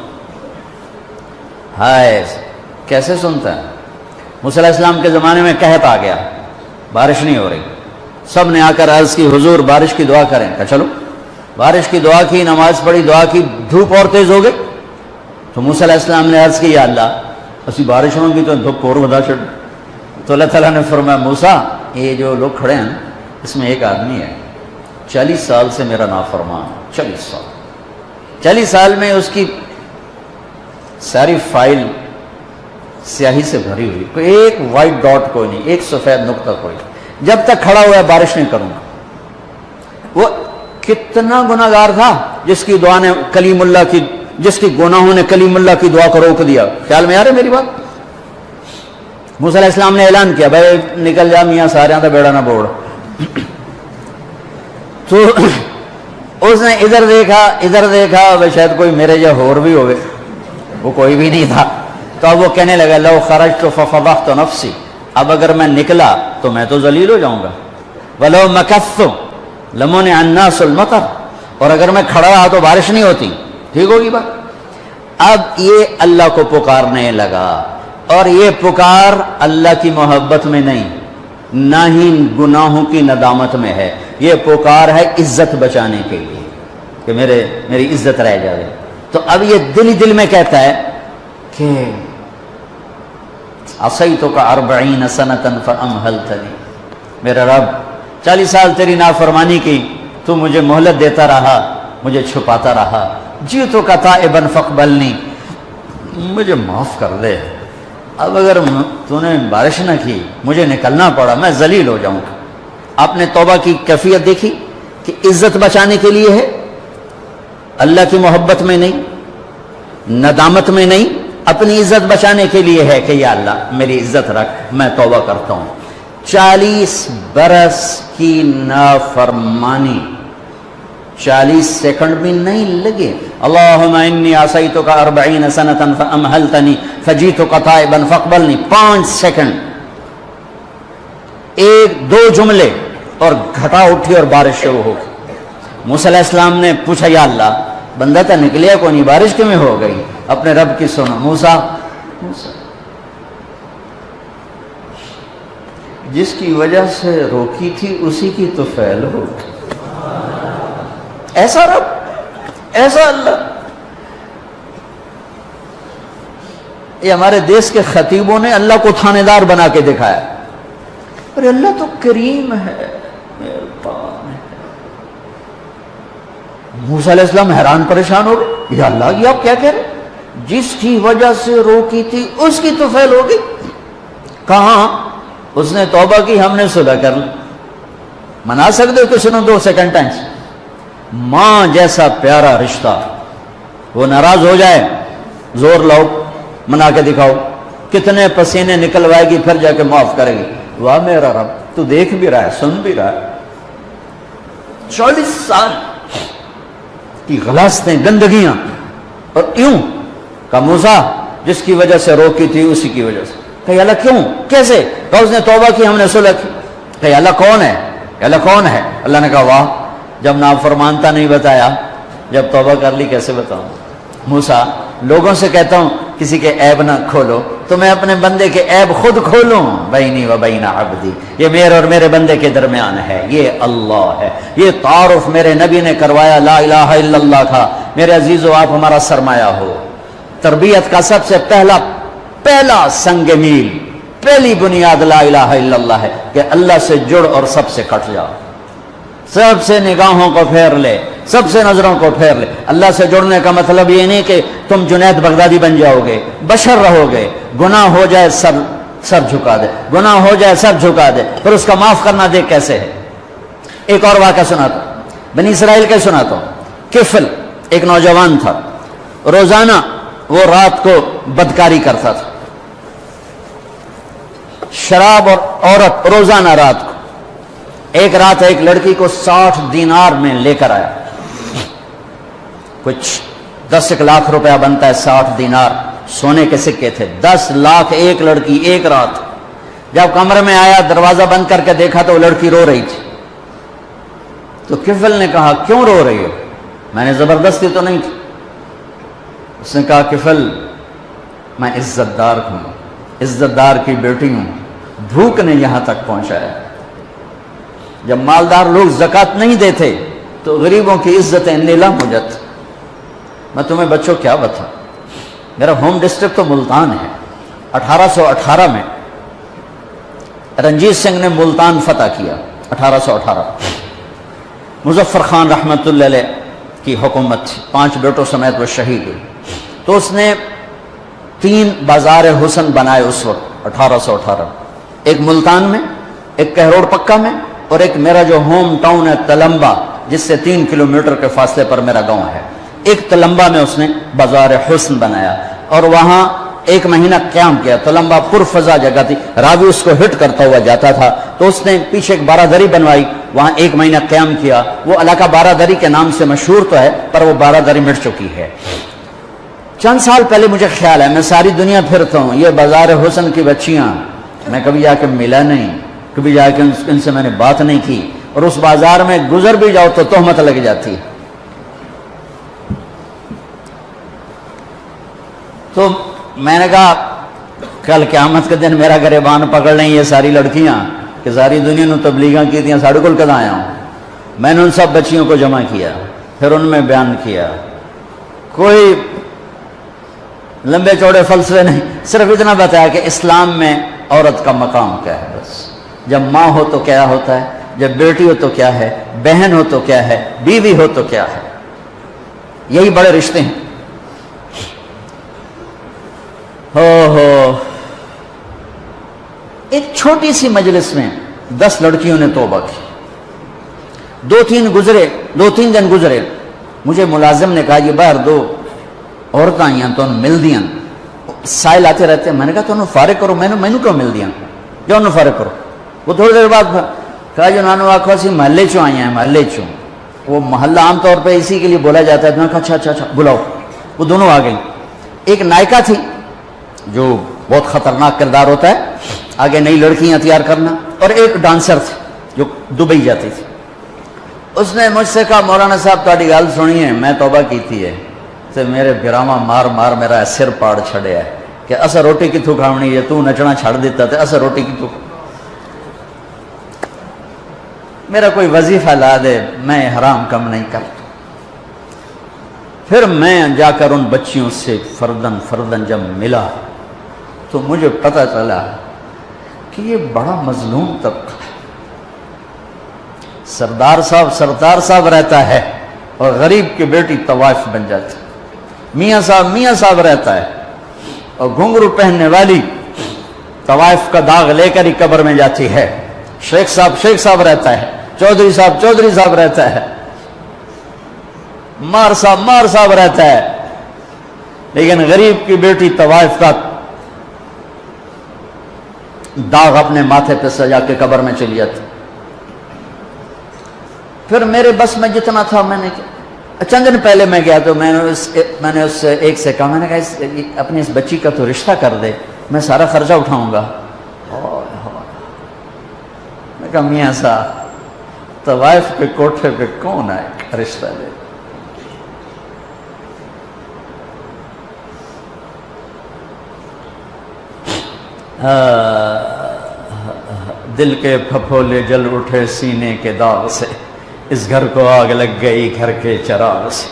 ہائے کیسے سنتا ہے؟ موسیٰ علیہ السلام کے زمانے میں قحط آ گیا، بارش نہیں ہو رہی، سب نے آ کر عرض کی حضور بارش کی دعا کریں، کہ چلو بارش کی دعا کی، نماز پڑھی، دعا کی، دھوپ اور تیز ہو گئی تو موسیٰ علیہ السلام نے عرض کی یا اللہ اسی بارش ہوگی تو دھوپ اور بدا چڑھ، تو اللہ تعالیٰ نے فرمایا موسیٰ یہ جو لوگ کھڑے ہیں اس میں ایک آدمی ہے 40 سال سے میرا نافرمان، 40 سال میں اس کی ساری فائل سیاہی سے بھری ہوئی، کوئی ایک وائٹ ڈاٹ کوئی نہیں، ایک سفید نقطہ کوئی نہیں۔ جب تک کھڑا ہوا ہے بارش نہیں کروں گا۔ وہ کتنا گناہگار تھا جس کی دعا نے کلیم اللہ کی، جس کی گناہوں نے کلیم اللہ کی دعا کو روک دیا۔ خیال میں آ رہا ہے میری بات؟ موسیٰ علیہ السلام نے اعلان کیا بھائی نکل جا میاں سارے تو بیڑا نہ بوڑ۔ تو اس نے ادھر دیکھا وہ شاید کوئی میرے جا ہور بھی ہوئے، وہ کوئی بھی نہیں تھا۔ تو اب وہ کہنے لگا لو خرجت ففضحت نفسی، اب اگر میں نکلا تو میں تو ذلیل ہو جاؤں گا، ولو مکثت لمنع الناس المطر، اور اگر میں کھڑا رہا تو بارش نہیں ہوتی۔ ٹھیک ہوگی بات؟ اب یہ اللہ کو پکارنے لگا، اور یہ پکار اللہ کی محبت میں نہیں، نہ ہی گناہوں کی ندامت میں ہے، یہ پکار ہے عزت بچانے کے لیے کہ میری عزت رہ جائے۔ تو اب یہ دل ہی دل میں کہتا ہے کہ عصیتک 40 سنۃ فامہلتنی، میرا رب 40 سال تیری نافرمانی کی، تو مجھے مہلت دیتا رہا، مجھے چھپاتا رہا، جئتک تائبا فاقبلنی، مجھے معاف کر دے۔ اب اگر تو نے بارش نہ کی، مجھے نکلنا پڑا، میں ذلیل ہو جاؤں گا۔ آپ نے توبہ کی کیفیت دیکھی کہ عزت بچانے کے لیے ہے، اللہ کی محبت میں نہیں، ندامت میں نہیں، اپنی عزت بچانے کے لیے ہے کہ یا اللہ میری عزت رکھ، میں توبہ کرتا ہوں۔ 40 برس کی نافرمانی، 40 سیکنڈ بھی نہیں لگے۔ اللہم انی عصیتک 40 سنۃ فامہلتنی فجئتک تائبا فاقبلنی، 5 سیکنڈ، 1-2 جملے اور گھٹا اٹھی اور بارش شروع ہو گئی۔ موسیٰ علیہ السلام نے پوچھا یا اللہ بندہ تو نکلیا کو نہیں، بارش کیوں ہو گئی؟ اپنے رب کی سنو، موسیٰ جس کی وجہ سے روکی تھی اسی کی تو فعل ہو۔ ایسا رب، ایسا اللہ۔ یہ ہمارے دیس کے خطیبوں نے اللہ کو تھانے دار بنا کے دکھایا، ارے اللہ تو کریم ہے، مہربان ہے۔ موسیٰ علیہ السلام حیران پریشان ہو گئے، یا اللہ یہ آپ کیا کہہ رہے؟ جس کی وجہ سے روکی تھی اس کی تو فعل ہو گئی۔ کہاں؟ اس نے توبہ کی، ہم نے صلح کر لی۔ منا سکتے ہو کسی نے 2 سیکنڈ ٹائم؟ ماں جیسا پیارا رشتہ، وہ ناراض ہو جائے زور لاؤ، منا کے دکھاؤ، کتنے پسینے نکلوائے گی پھر جا کے معاف کرے گی۔ واہ میرا رب، تو دیکھ بھی رہا ہے، سن بھی رہا ہے۔ 40 سال کی غلاستیں، گندگیاں، اور یوں کہ موسیٰ جس کی وجہ سے روکی تھی اسی کی وجہ سے۔ کہ اللہ کیوں؟ کیسے؟ کہ اس نے توبہ کی، ہم نے صلح کی۔ کہ اللہ کون ہے؟ کہ اللہ کون ہے؟ اللہ نے کہا واہ، جب نافرمانتا نہیں بتایا، جب توبہ کر لی کیسے بتاؤں؟ موسیٰ لوگوں سے کہتا ہوں کسی کے عیب نہ کھولو، تو میں اپنے بندے کے عیب خود کھولوں؟ بینی و بین عبدی، یہ میرے اور میرے بندے کے درمیان ہے، یہ اللہ ہے۔ یہ تعارف میرے نبی نے کروایا لا الہ الا اللہ کا۔ میرے عزیزو آپ ہمارا سرمایہ ہو۔ تربیت کا سب سے پہلا سنگ میل، پہلی بنیاد لا الہ الا اللہ ہے کہ اللہ سے جڑ اور سب سے کٹ جاؤ، سب سے نگاہوں کو پھیر لے، سب سے نظروں کو پھیر لے۔ اللہ سے جڑنے کا مطلب یہ نہیں کہ تم جنید بغدادی بن جاؤ گے، بشر رہو گے، گناہ ہو جائے سر جھکا دے، گناہ ہو جائے سر جھکا دے، پھر اس کا معاف کرنا دیکھ کیسے ہے۔ ایک اور واقعہ سناتا ہوں، بنی اسرائیل کے سناتا ہوں۔ کفل ایک نوجوان تھا، روزانہ وہ رات کو بدکاری کرتا تھا، شراب اور عورت روزانہ رات کو۔ ایک رات ایک لڑکی کو 60 دینار میں لے کر آیا، کچھ 10 لاکھ روپیہ بنتا ہے 60 دینار، سونے کے سکے تھے، 10 لاکھ ایک لڑکی ایک رات۔ جب کمرے میں آیا دروازہ بند کر کے دیکھا تو وہ لڑکی رو رہی تھی۔ تو کفل نے کہا کیوں رو رہی ہو؟ میں نے زبردستی تو نہیں تھی۔ اس نے کہا کفل میں عزت دار ہوں، عزت دار کی بیٹی ہوں، بھوک نے یہاں تک پہنچایا۔ جب مالدار لوگ زکوٰۃ نہیں دیتے تو غریبوں کی عزتیں نیلام ہو جاتی۔ میں تمہیں بچوں کیا بتاؤں، میرا ہوم ڈسٹرکٹ تو ملتان ہے۔ 1818 میں رنجیت سنگھ نے ملتان فتح کیا، 1818۔ مظفر خان رحمۃ اللہ علیہ کی حکومت تھی، 5 بیٹوں سمیت وہ شہید ہوئے۔ تو اس نے 3 بازار حسن بنائے اس وقت 1818، ایک ملتان میں، ایک کہروڑ پکا میں، اور ایک میرا جو ہوم ٹاؤن ہے تلمبا، جس سے 3 کلومیٹر کے فاصلے پر میرا گاؤں ہے، ایک تلمبا میں اس نے بازار حسن بنایا اور وہاں 1 مہینہ قیام کیا۔ تلمبا پرفضا جگہ تھی، راوی اس کو ہٹ کرتا ہوا جاتا تھا، تو اس نے پیچھے ایک بارہ دری بنوائی، وہاں 1 مہینہ قیام کیا۔ وہ علاقہ بارہ دری کے نام سے مشہور تو ہے، پر وہ بارہ دری مٹ چکی ہے۔ چند سال پہلے مجھے خیال ہے، میں ساری دنیا پھرتا ہوں، یہ بازار حسن کی بچیاں میں کبھی جا کے ملا نہیں، کبھی جا کے ان سے میں نے بات نہیں کی، اور اس بازار میں گزر بھی جاؤ تو تہمت لگ جاتی۔ تو میں نے کہا کل قیامت کے دن میرا گریبان پکڑ لیں یہ ساری لڑکیاں کہ ساری دنیا نے تبلیغاں کی تھیں، ساڑھے کل کدھا آیا ہوں۔ میں نے ان سب بچیوں کو جمع کیا، پھر ان میں بیان کیا، کوئی لمبے چوڑے فلسفے نہیں، صرف اتنا بتایا کہ اسلام میں عورت کا مقام کیا ہے۔ بس جب ماں ہو تو کیا ہوتا ہے، جب بیٹی ہو تو کیا ہے، بہن ہو تو کیا ہے، بیوی ہو تو کیا ہے، یہی بڑے رشتے ہیں۔ ہو ایک چھوٹی سی مجلس میں 10 لڑکیوں نے توبہ کی، 2-3 دن گزرے، مجھے ملازم نے کہا یہ باہر 2 عورتیں آئی ہیں تو مل دیاں، سائل آتے رہتے ہیں۔ میں نے کہا تو انہوں فارغ کرو، میں نے کیوں مل دیاں، جو انہوں فارغ کرو۔ وہ تھوڑی دیر بعد کہا جو انہوں نے آخوا سی محلے چوں آئی ہیں، محلے چوں، وہ محلہ عام طور پہ اسی کے لیے بولا جاتا ہے۔ میں نے کہا اچھا بلاؤ۔ وہ دونوں آ گئیں، ایک نائکہ تھی جو بہت خطرناک کردار ہوتا ہے، آگے نئی لڑکیاں تیار کرنا، اور ایک ڈانسر تھی جو دبئی جاتی تھی۔ اس نے مجھ سے کہا مولانا صاحب تاری گل سنی ہے، میں توبہ کیتی ہے تے میرے گراما مار میرا سر پاڑ چھڑیا ہے کہ اسا روٹی کتوں کھاونی ہے، تو نچنا چھڑ دیتا تے اسا روٹی کتوں، میرا کوئی وظیفہ لا دے، میں حرام کم نہیں کرتا۔ پھر میں جا کر ان بچیوں سے فردن جب ملا تو مجھے پتہ چلا کہ یہ بڑا مظلوم طبقہ ہے۔ سردار صاحب رہتا ہے اور غریب کی بیٹی طوائف بن جاتی، میاں صاحب رہتا ہے اور گھنگرو پہننے والی طوائف کا داغ لے کر ہی قبر میں جاتی ہے، شیخ صاحب رہتا ہے، چودھری صاحب رہتا ہے، مار صاحب رہتا ہے، لیکن غریب کی بیٹی طوائف کا داغ اپنے ماتھے پہ سجا کے قبر میں چلی جاتی۔ پھر میرے بس میں جتنا تھا میں نے چند دن پہلے میں گیا تو میں نے اس سے ایک سے کہا، میں نے کہا اپنی اس بچی کا تو رشتہ کر دے، میں سارا خرچہ اٹھاؤں گا۔ میں کہا میاں صاحب طوائف کے کوٹھے پہ کون آئے رشتہ دے؟ دل کے پھپھولے جل اٹھے سینے کے داغ سے، اس گھر کو آگ لگ گئی گھر کے چراغ سے،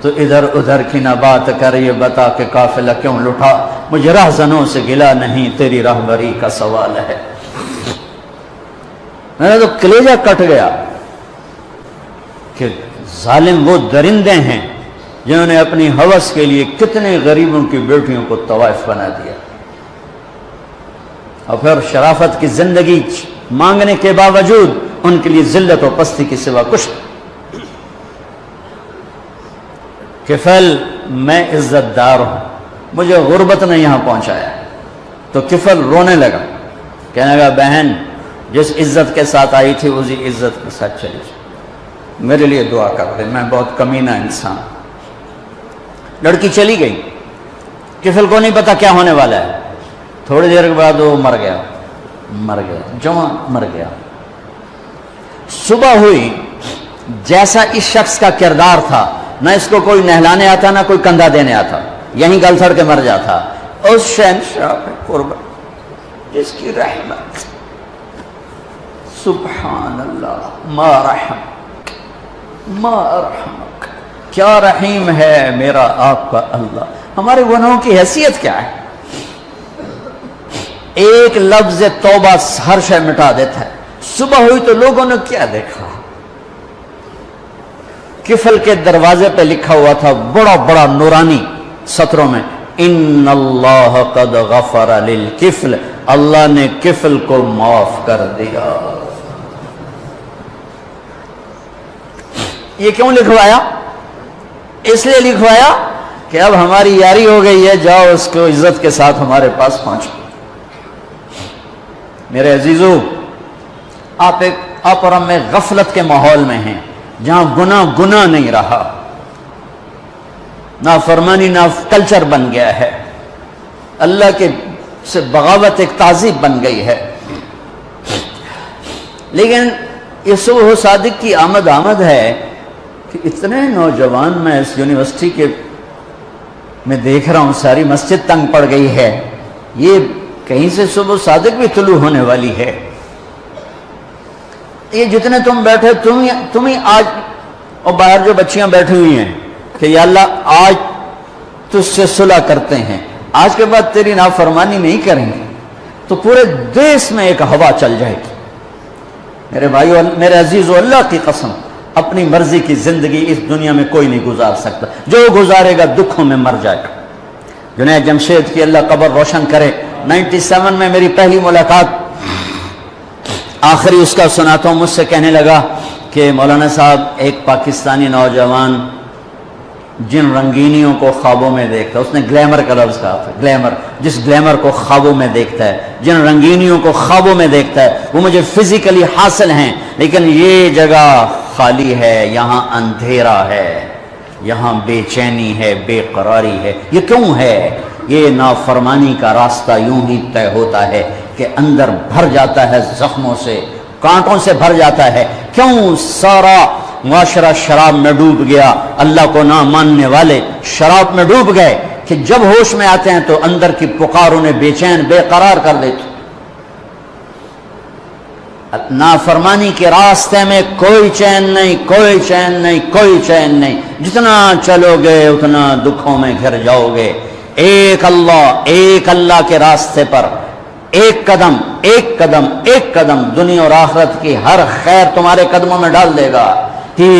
تو ادھر ادھر کی نہ بات کر، یہ بتا کہ قافلہ کیوں لٹا، مجھے راہزنوں سے گلا نہیں، تیری راہبری کا سوال ہے۔ میں نے تو کلیجہ کٹ گیا کہ ظالم وہ درندے ہیں جنہوں نے اپنی ہوس کے لیے کتنے غریبوں کی بیٹیوں کو طوائف بنا دیا، اور پھر شرافت کی زندگی مانگنے کے باوجود ان کے لیے ذلت و پستی کی سوا کچھ۔ کفل میں عزت دار ہوں، مجھے غربت نے یہاں پہنچایا۔ تو کفل رونے لگا، کہنے لگا بہن جس عزت کے ساتھ آئی تھی اسی عزت کے ساتھ چلی جائے، میرے لیے دعا کر دے، میں بہت کمینہ انسان۔ لڑکی چلی گئی، کفل کو نہیں پتا کیا ہونے والا ہے۔ تھوڑی دیر کے بعد وہ مر گیا، جوان مر گیا۔ صبح ہوئی، جیسا اس شخص کا کردار تھا، نہ اس کو کوئی نہلانے آتا نہ کوئی کندھا دینے آتا، یہیں گل سڑ کے مر جاتا۔ اس شہنشاہ پہ قربان جس کی رحمت، سبحان اللہ، ما رحمک، کیا رحیم ہے میرا آپ کا اللہ۔ ہمارے گناہوں کی حیثیت کیا ہے؟ ایک لفظ توبہ ہر شے مٹا دیتا ہے۔ صبح ہوئی تو لوگوں نے کیا دیکھا؟ کفل کے دروازے پہ لکھا ہوا تھا بڑا بڑا نورانی سطروں میں، ان اللہ قد غفر للکفل، اللہ نے کفل کو معاف کر دیا۔ یہ کیوں لکھوایا؟ اس لیے لکھوایا کہ اب ہماری یاری ہو گئی ہے، جاؤ اس کو عزت کے ساتھ ہمارے پاس پہنچو۔ میرے عزیزو، آپ اور ہم غفلت کے ماحول میں ہیں، جہاں گناہ نہیں رہا، نافرمانی کلچر بن گیا ہے، اللہ کے سے بغاوت ایک تہذیب بن گئی ہے۔ لیکن یہ صبح صادق کی آمد ہے کہ اتنے نوجوان میں اس یونیورسٹی کے میں دیکھ رہا ہوں، ساری مسجد تنگ پڑ گئی ہے، یہ کہیں سے صبح صادق بھی طلوع ہونے والی ہے۔ یہ جتنے تم بیٹھے، تم ہی آج، اور باہر جو بچیاں بیٹھی ہوئی ہیں کہ یا اللہ آج تجھ سے صلح کرتے ہیں، آج کے بعد تیری نافرمانی نہیں کریں گے، تو پورے دیش میں ایک ہوا چل جائے گی۔ میرے بھائیو، میرے عزیزو، اللہ کی قسم، اپنی مرضی کی زندگی اس دنیا میں کوئی نہیں گزار سکتا، جو گزارے گا دکھوں میں مر جائے گا۔ جنید جمشید کی اللہ قبر روشن کرے، 97 میں میری پہلی ملاقات، آخری اس کا سناتا ہوں، مجھ سے کہنے لگا کہ مولانا صاحب، ایک پاکستانی نوجوان جن رنگینیوں کو خوابوں میں دیکھتا ہے، اس نے گلیمر کا لفظ کہا تھا، گلیمر، جس گلیمر کو خوابوں میں دیکھتا ہے، جن رنگینیوں کو خوابوں میں دیکھتا ہے، وہ مجھے فزیکلی حاصل ہیں، لیکن یہ جگہ خالی ہے، یہاں اندھیرا ہے، یہاں بے چینی ہے، بے قراری ہے۔ یہ کیوں ہے؟ یہ نافرمانی کا راستہ یوں ہی طے ہوتا ہے کہ اندر بھر جاتا ہے زخموں سے، کانٹوں سے بھر جاتا ہے۔ کیوں سارا معاشرہ شراب میں ڈوب گیا؟ اللہ کو نہ ماننے والے شراب میں ڈوب گئے کہ جب ہوش میں آتے ہیں تو اندر کی پکار انہیں بے چین، بے قرار کر دیتی۔ نافرمانی کے راستے میں کوئی چین نہیں، کوئی چین نہیں، کوئی چین نہیں۔ جتنا چلو گے اتنا دکھوں میں گھر جاؤ گے۔ ایک اللہ کے راستے پر ایک قدم ایک قدم ایک قدم دنیا اور آخرت کی ہر خیر تمہارے قدموں میں ڈال دے گا کہ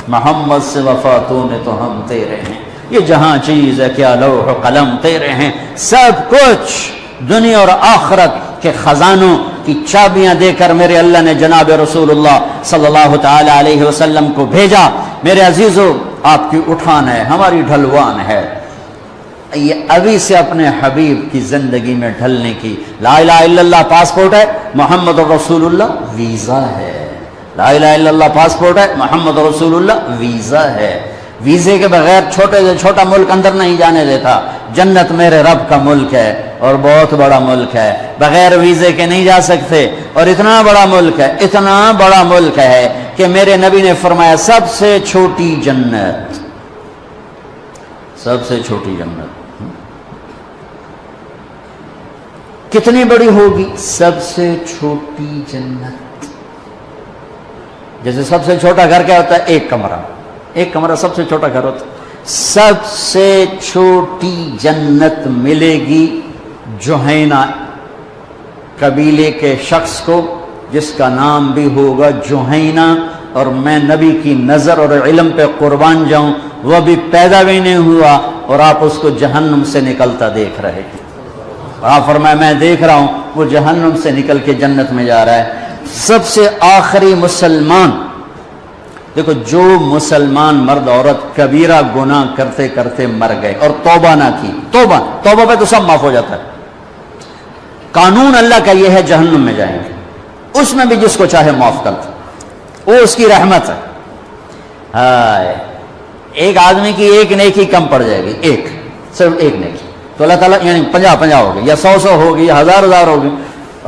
محمد سے وفا تو نے تو ہم تیرے ہیں، یہ جہاں چیز ہے کیا لوح و قلم تیرے ہیں، سب کچھ دنیا اور آخرت کے خزانوں کی چابیاں دے کر میرے اللہ نے جناب رسول اللہ صلی اللہ تعالی علیہ وسلم کو بھیجا۔ میرے عزیزو، آپ کی اٹھان ہے، ہماری ڈھلوان ہے، یہ ابھی سے اپنے حبیب کی زندگی میں ڈھلنے کی۔ لا الہ الا اللہ پاسپورٹ ہے، محمد رسول اللہ ویزا ہے۔ لا الہ الا اللہ پاسپورٹ ہے، محمد رسول اللہ ویزا ہے۔ ویزے کے بغیر چھوٹے سے چھوٹا ملک اندر نہیں جانے دیتا۔ جنت میرے رب کا ملک ہے اور بہت بڑا ملک ہے، بغیر ویزے کے نہیں جا سکتے، اور اتنا بڑا ملک ہے، اتنا بڑا ملک ہے کہ میرے نبی نے فرمایا سب سے چھوٹی جنت، سب سے چھوٹی جنت کتنی بڑی ہوگی؟ سب سے چھوٹی جنت۔ جیسے سب سے چھوٹا گھر کیا ہوتا ہے؟ ایک کمرہ، ایک کمرہ سب سے چھوٹا گھر ہوتا ہے۔ سب سے چھوٹی جنت ملے گی جوہینہ قبیلے کے شخص کو، جس کا نام بھی ہوگا جوہینہ، اور میں نبی کی نظر اور علم پہ قربان جاؤں، وہ بھی پیدا بھی نہیں ہوا اور آپ اس کو جہنم سے نکلتا دیکھ رہے ہیں۔ آپ فرمایا میں دیکھ رہا ہوں وہ جہنم سے نکل کے جنت میں جا رہا ہے۔ سب سے آخری مسلمان، دیکھو جو مسلمان مرد عورت کبیرہ گناہ کرتے کرتے مر گئے اور توبہ نہ کی، توبہ پہ تو سب معاف ہو جاتا ہے۔ قانون اللہ کا یہ ہے جہنم میں جائیں گے، اس میں بھی جس کو چاہے معاف کرتا، وہ اس کی رحمت ہے۔ ہائے، ایک آدمی کی ایک نیکی کم پڑ جائے گی، ایک، صرف ایک نیکی، تو اللہ تعالیٰ یعنی 50 ہوگی یا 100 ہوگی یا 1000 ہوگی،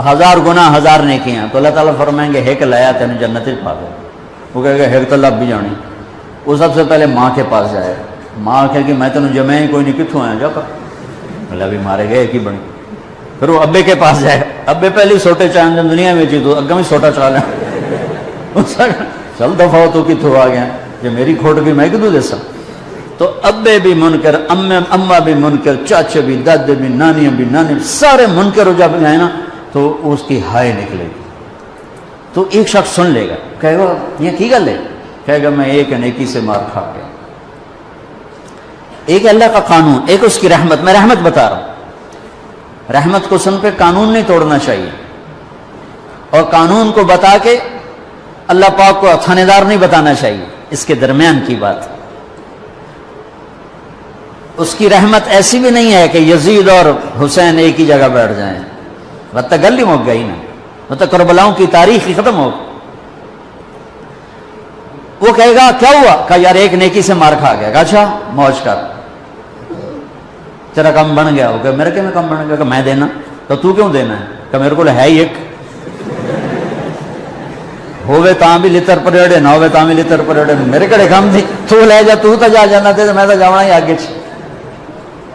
1000 گناہ 1000 نیکیاں، تو اللہ تعالیٰ فرمائیں گے ہیک لایا تین جنت پا دے۔ وہ کہے گا ہیک تو لب بھی جانی، وہ سب سے پہلے ماں کے پاس جائے، ماں کہے کہ میں تینوں جمع کوئی نہیں، کتوں آیا جا کر، اللہ بھی مارے گئے ایک ہی بنی۔ پھر وہ ابے کے پاس جائے، ابے پہلی سوٹے چاہیں دنیا میں چی تو اگا بھی سوٹا چلا لیں، چل دفعہ تو کتوں آ گیا، جو میری کھوٹ بھی میں کدوں دے سا۔ تو ابے بھی منکر، اماں بھی منکر، چاچے بھی، دادے بھی، نانیاں بھی، نانے بھی، سارے منکر جب جائیں نا تو اس کی ہائے نکلے گی۔ تو ایک شخص سن لے گا، کہے گا یہ کی گل ہے، کہے گا میں ایک نیکی سے مار کھا گیا۔ ایک اللہ کا قانون، ایک اس کی رحمت. میں رحمت بتا رہا ہوں، رحمت کو سن پہ قانون نہیں توڑنا چاہیے، اور قانون کو بتا کے اللہ پاک کو تھانے دار نہیں بتانا چاہیے. اس کے درمیان کی بات. اس کی رحمت ایسی بھی نہیں ہے کہ یزید اور حسین ایک ہی جگہ بیٹھ جائیں، مطلب گلی مک گئی نا، مطلب کربلاؤں کی تاریخ ہی ختم ہو. وہ کہے گا کیا ہوا؟ کہا یار ایک نیکی سے مار کھا گیا. کہا اچھا موج کر، تیرا کم بن گیا. ہو گیا میرے میں کم بن گیا. کہ میں دینا. تو کیوں دینا ہے؟ کہ میرے کو ہے ہی ایک، ہوئے تاں بھی لتر پریڑے نہ ہوئے تاں بھی لتر پریڑے، میرے کڑے کم تھی. تو لے جا، تو جا جانا تھے، میں تو جانا ہی آگے چ.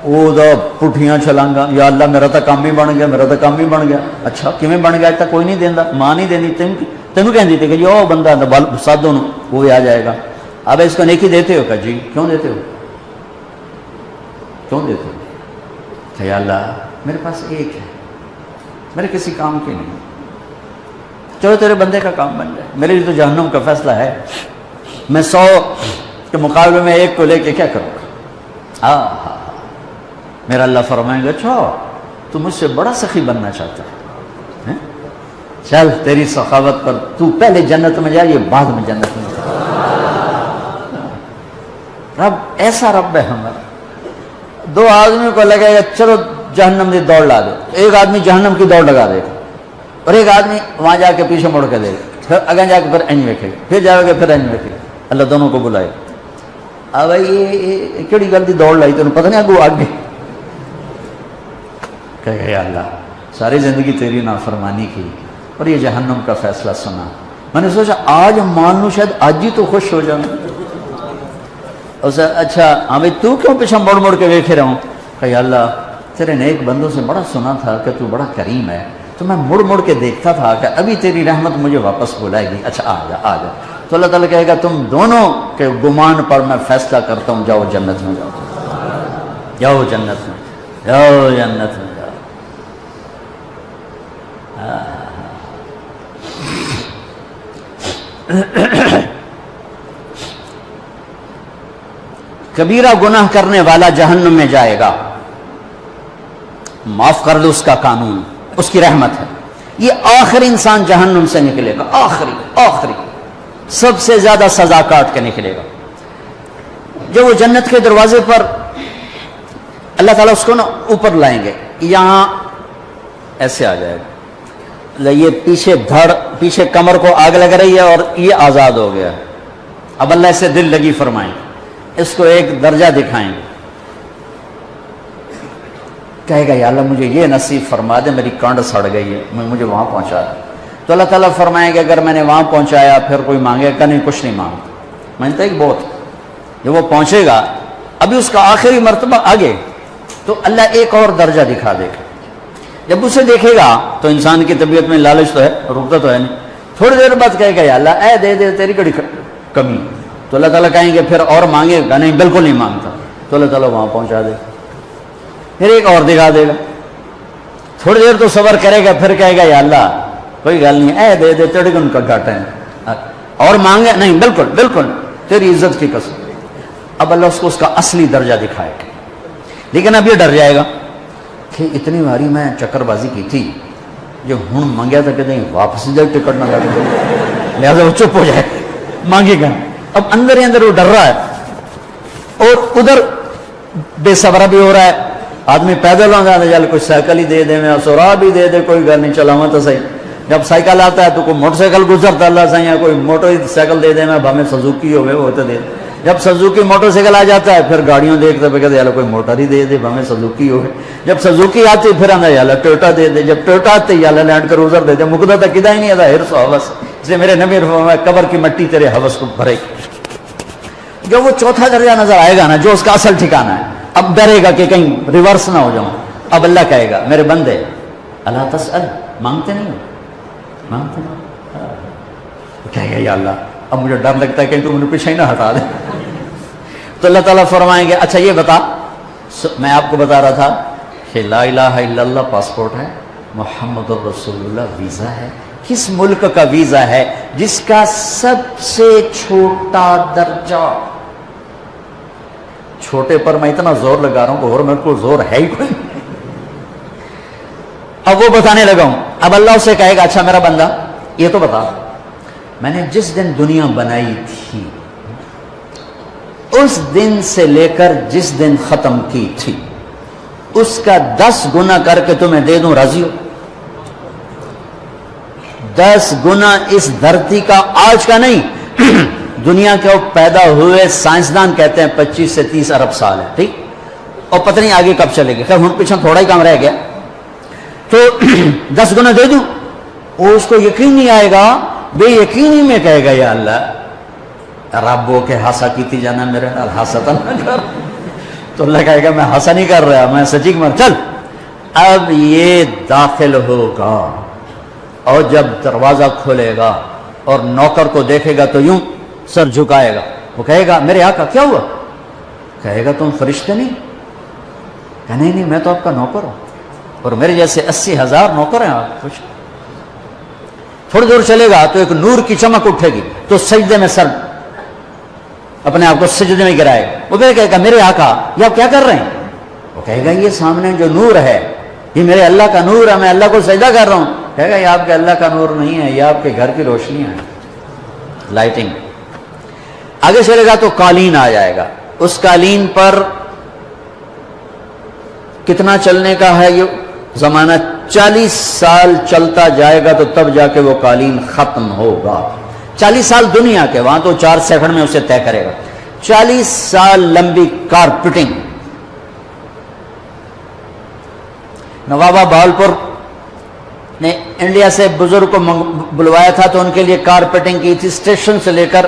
وہ تو پٹھیاں چھلانگا، یا اللہ میرا تو کام ہی بن گیا، میرا تو کام ہی بن گیا. اچھا کیویں بن گیا؟ تو کوئی نہیں دینا، ماں نہیں دینی تینوں کہندی تھی کہ جی وہ بندہ سادوں وہ آ جائے گا. اب اس کو نیکی دیتے ہو؟ کہ جی. کیوں دیتے ہو؟ کیوں دیتے ہو؟ کہ یا اللہ میرے پاس ایک ہے، میرے کسی کام کی نہیں، چلو تیرے بندے کا کام بن جائے. میرے لیے تو جہنم کا فیصلہ ہے، میں 100 کے مقابلے میں ایک کو لے کے کیا کروں گا؟ میرا اللہ فرمائیں گے اچھا تو مجھ سے بڑا سخی بننا چاہتا ہے، چل تیری سخاوت پر تو پہلے جنت میں جا، یہ بعد میں جنت میں جا. رب ایسا رب ہے ہمارا. 2 آدمی کو لگے گا چلو جہنم کی دوڑ لا دے، ایک آدمی جہنم کی دوڑ لگا دے گا، اور ایک آدمی وہاں جا کے پیچھے مڑ کے دے گا، پھر اگیں جا کے پھر انج ویکھے گا، پھر جاؤ گے پھر انج ویکھے گا. اللہ دونوں کو بلائے. اب یہ کہڑی گل دی دوڑ لائی تینوں پتہ نہیں اگوں آگے. کہے گا اللہ ساری زندگی تیری نافرمانی کی اور یہ جہنم کا فیصلہ سنا. میں نے سوچا آج مان لوں، شاید آج ہی تو خوش ہو جاؤں. اچھا ہاں بھائی تو کیوں پیچھے مڑ مڑ کے ویکھے رہا ہوں؟ کہ اللہ تیرے نیک بندوں سے بڑا سنا تھا کہ تو بڑا کریم ہے، تو میں مڑ مڑ کے دیکھتا تھا کہ ابھی تیری رحمت مجھے واپس بلائے گی. اچھا آ جا آ جا. تو اللہ تعالیٰ کہے گا تم دونوں کے گمان پر میں فیصلہ کرتا ہوں، جاؤ جنت میں، جاؤ جنت میں، جاؤ جنت میں. کبیرہ گناہ کرنے والا جہنم میں جائے گا، معاف کر دو اس کا قانون، اس کی رحمت ہے. یہ آخری انسان جہنم سے نکلے گا، آخری سب سے زیادہ سزا کاٹ کے نکلے گا. جب وہ جنت کے دروازے پر اللہ تعالیٰ اس کو نا اوپر لائیں گے، یہاں ایسے آ جائے گا، یہ پیچھے دھڑ پیچھے کمر کو آگ لگ رہی ہے اور یہ آزاد ہو گیا. اب اللہ سے دل لگی فرمائیں، اس کو ایک درجہ دکھائیں گے. کہے گا یا اللہ مجھے یہ نصیب فرما دے، میری کانڈ سڑ گئی ہے، مجھے وہاں پہنچا دے. تو اللہ تعالیٰ فرمائیں گے اگر میں نے وہاں پہنچایا پھر کوئی مانگے گا نہیں؟ کچھ نہیں مانگتا. میں نے ایک بہت جب وہ پہنچے گا ابھی اس کا آخری مرتبہ آگے، تو اللہ ایک اور درجہ دکھا دے گا. جب اسے دیکھے گا تو انسان کی طبیعت میں لالچ تو ہے، رکتا تو ہے نہیں. تھوڑی دیر بعد کہے گا یا اللہ اے دے دے، تیری کڑی کمی. تو اللہ تعالیٰ کہیں گے پھر اور مانگے گا؟ نہیں بالکل نہیں مانگتا. تو اللہ تعالیٰ وہاں پہنچا دے گا، پھر ایک اور دکھا دے گا. تھوڑی دیر تو صبر کرے گا، پھر کہے گا یا اللہ کوئی گل نہیں، اے دے دے، تیری ان کا گھاٹا ہے. اور مانگے؟ نہیں بالکل تیری عزت کی قسم. اب اللہ اس کو اس کا اصلی درجہ دکھائے گا. لیکن اب یہ ڈر جائے گا کہ اتنی باری میں چکر بازی کی تھی، جو ہوں منگیا تھا کہ نہیں واپس جائے ٹکٹ نہ لگ جائے، لہٰذا وہ چپ ہو جائے، مانگے گا. اب اندر ہی اندر وہ ڈر رہا ہے، اور ادھر بے صبرا بھی ہو رہا ہے. آدمی پیدل ہو جاتا ہے، چل کوئی سائیکل ہی دے دے، میں سورا بھی دے دے، کوئی گل نہیں، چلاواں تو صحیح. جب سائیکل آتا ہے تو کوئی موٹر سائیکل گزرتا اللہ صحیح ہے، کوئی موٹر سائیکل دے دے، میں بھامے سزوکی ہوئے وہ تو دے دے. جب سزوکی موٹر سائیکل آ جاتا ہے پھر گاڑیوں دیکھتے پہ کہتے ہیں کوئی موٹر ہی دے دے، بھامے سزوکی ہو گئے. جب سزوکی آتی پھر آنا یالا ٹویوٹا دے دے، جب ٹویوٹا آتے یالا لینڈ کروزر دے دے. مقدہ تک کدا ہی نہیں آتا ہرس و حوث. اس لیے میرے نبی فرمایا قبر کی مٹی تیرے حوث کو بھرے. جو وہ چوتھا درجہ نظر آئے گا نا، جو اس کا اصل ٹھکانا ہے، اب ڈرے گا کہ کہیں ریورس نہ ہو جاؤں. اب اللہ کہے گا میرے بندے اللہ تسأل، مانگتے نہیں مانگتے نہیں. کہے گا یا اللہ اب مجھے ڈر لگتا ہے کہ تم مجھے پیچھے ہی نہ ہٹا دے. تو اللہ تعالیٰ فرمائیں گے اچھا یہ بتا، میں آپ کو بتا رہا تھا کہ لا الہ الا اللہ پاسپورٹ ہے، محمد الرسول اللہ ویزا ہے. کس ملک کا ویزا ہے جس کا سب سے چھوٹا درجہ چھوٹے پر میں اتنا زور لگا رہا ہوں کہ اور میرے کو زور ہے ہی کوئی. اب وہ بتانے لگا ہوں. اب اللہ اسے کہے گا اچھا میرا بندہ یہ تو بتا, میں نے جس دن دنیا بنائی تھی اس دن سے لے کر جس دن ختم کی تھی اس کا 10 گنا کر کے تمہیں دے دوں, راضی ہو؟ 10 گنا اس دھرتی کا, آج کا نہیں, دنیا کے پیدا ہوئے سائنسدان کہتے ہیں 25 سے 30 ارب سال ہے, ٹھیک, اور پتہ نہیں آگے کب چلے گی. خیر ہن پیچھے تھوڑا ہی کام رہ گیا, تو 10 گنا دے دوں. وہ اس کو یقین نہیں آئے گا, بے یقینی میں کہے گا یا اللہ ربو کے ہاسا کیتی جانا میرے نال ہاسا تو نہ کر. تو اللہ کہے گا میں ہاسا نہیں کر رہا, میں سچی مر. چل اب یہ داخل ہوگا اور جب دروازہ کھولے گا اور نوکر کو دیکھے گا تو یوں سر جھکائے گا. وہ کہے گا میرے آقا کیا ہوا؟ کہے گا تم فرشتے نہیں؟ کہ نہیں میں تو آپ کا نوکر ہوں, اور میرے جیسے 80,000 نوکر ہیں آپ. کچھ تھوڑی دور چلے گا تو ایک نور کی چمک اٹھے گی تو سجدے میں سر اپنے آپ کو سجدے میں گرائے گا. وہ کہے گا میرے آقا یہ آپ کیا کر رہے ہیں؟ وہ کہے گا یہ سامنے جو نور ہے یہ میرے اللہ کا نور ہے, میں اللہ کو سجدہ کر رہا ہوں. کہے گا یہ آپ کے اللہ کا نور نہیں ہے, یہ آپ کے گھر کی روشنی ہے, لائٹنگ. آگے چلے گا تو قالین آ جائے گا. اس قالین پر کتنا چلنے کا ہے یہ زمانہ؟ 40 سال چلتا جائے گا تو تب جا کے وہ قالین ختم ہوگا. 40 سال دنیا کے, وہاں تو 4 سیکنڈ میں اسے طے کرے گا. 40 سال لمبی کارپیٹنگ. نوابہ بہاولپور نے انڈیا سے بزرگ کو بلوایا تھا تو ان کے لیے کارپیٹنگ کی تھی اسٹیشن سے لے کر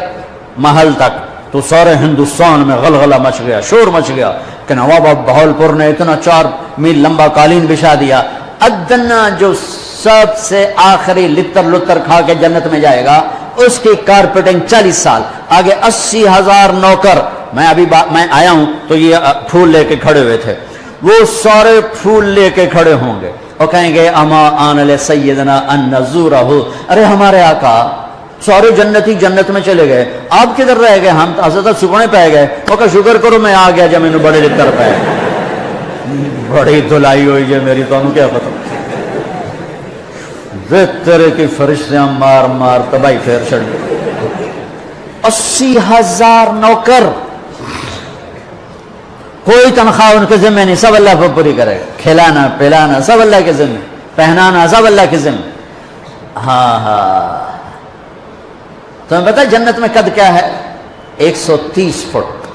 محل تک. تو سارے ہندوستان میں غلغلہ مچ گیا, شور مچ گیا کہ نواب بہاولپور نے اتنا 4 میل لمبا قالین بچھا دیا. ادنا جو سب سے آخری لتر کھا کے جنت میں جائے گا اس کی کارپیٹنگ 40 سال. آگے 80,000 نوکر. میں آیا ہوں تو یہ پھول لے کے کھڑے ہوئے تھے, وہ سارے پھول لے کے کھڑے ہوں گے اور کہیں گے اما آن علی سیدنا ان نزورہ. ارے ہمارے آقا سارے جنتی جنت میں چلے گئے, آپ کدھر رہ گئے؟ ہم حضرت سکونے پہ گئے. وہ کہ شکر کرو میں آ گیا جب میں نے بڑے لکھر پہ. بڑی دھلائی ہوئی ہے میری, تو کیا پتہ طرح کی فرشتیاں مار مار تباہی پھیر چڑھ گئے. 80,000 نوکر, کوئی تنخواہ ان کے ذمہ نہیں, سب اللہ کو پوری کرے. کھلانا پلانا سب اللہ کے ذمہ, پہنانا سب اللہ کے ذمہ. ہاں تمہیں پتہ جنت میں قد کیا ہے؟ 130 فٹ.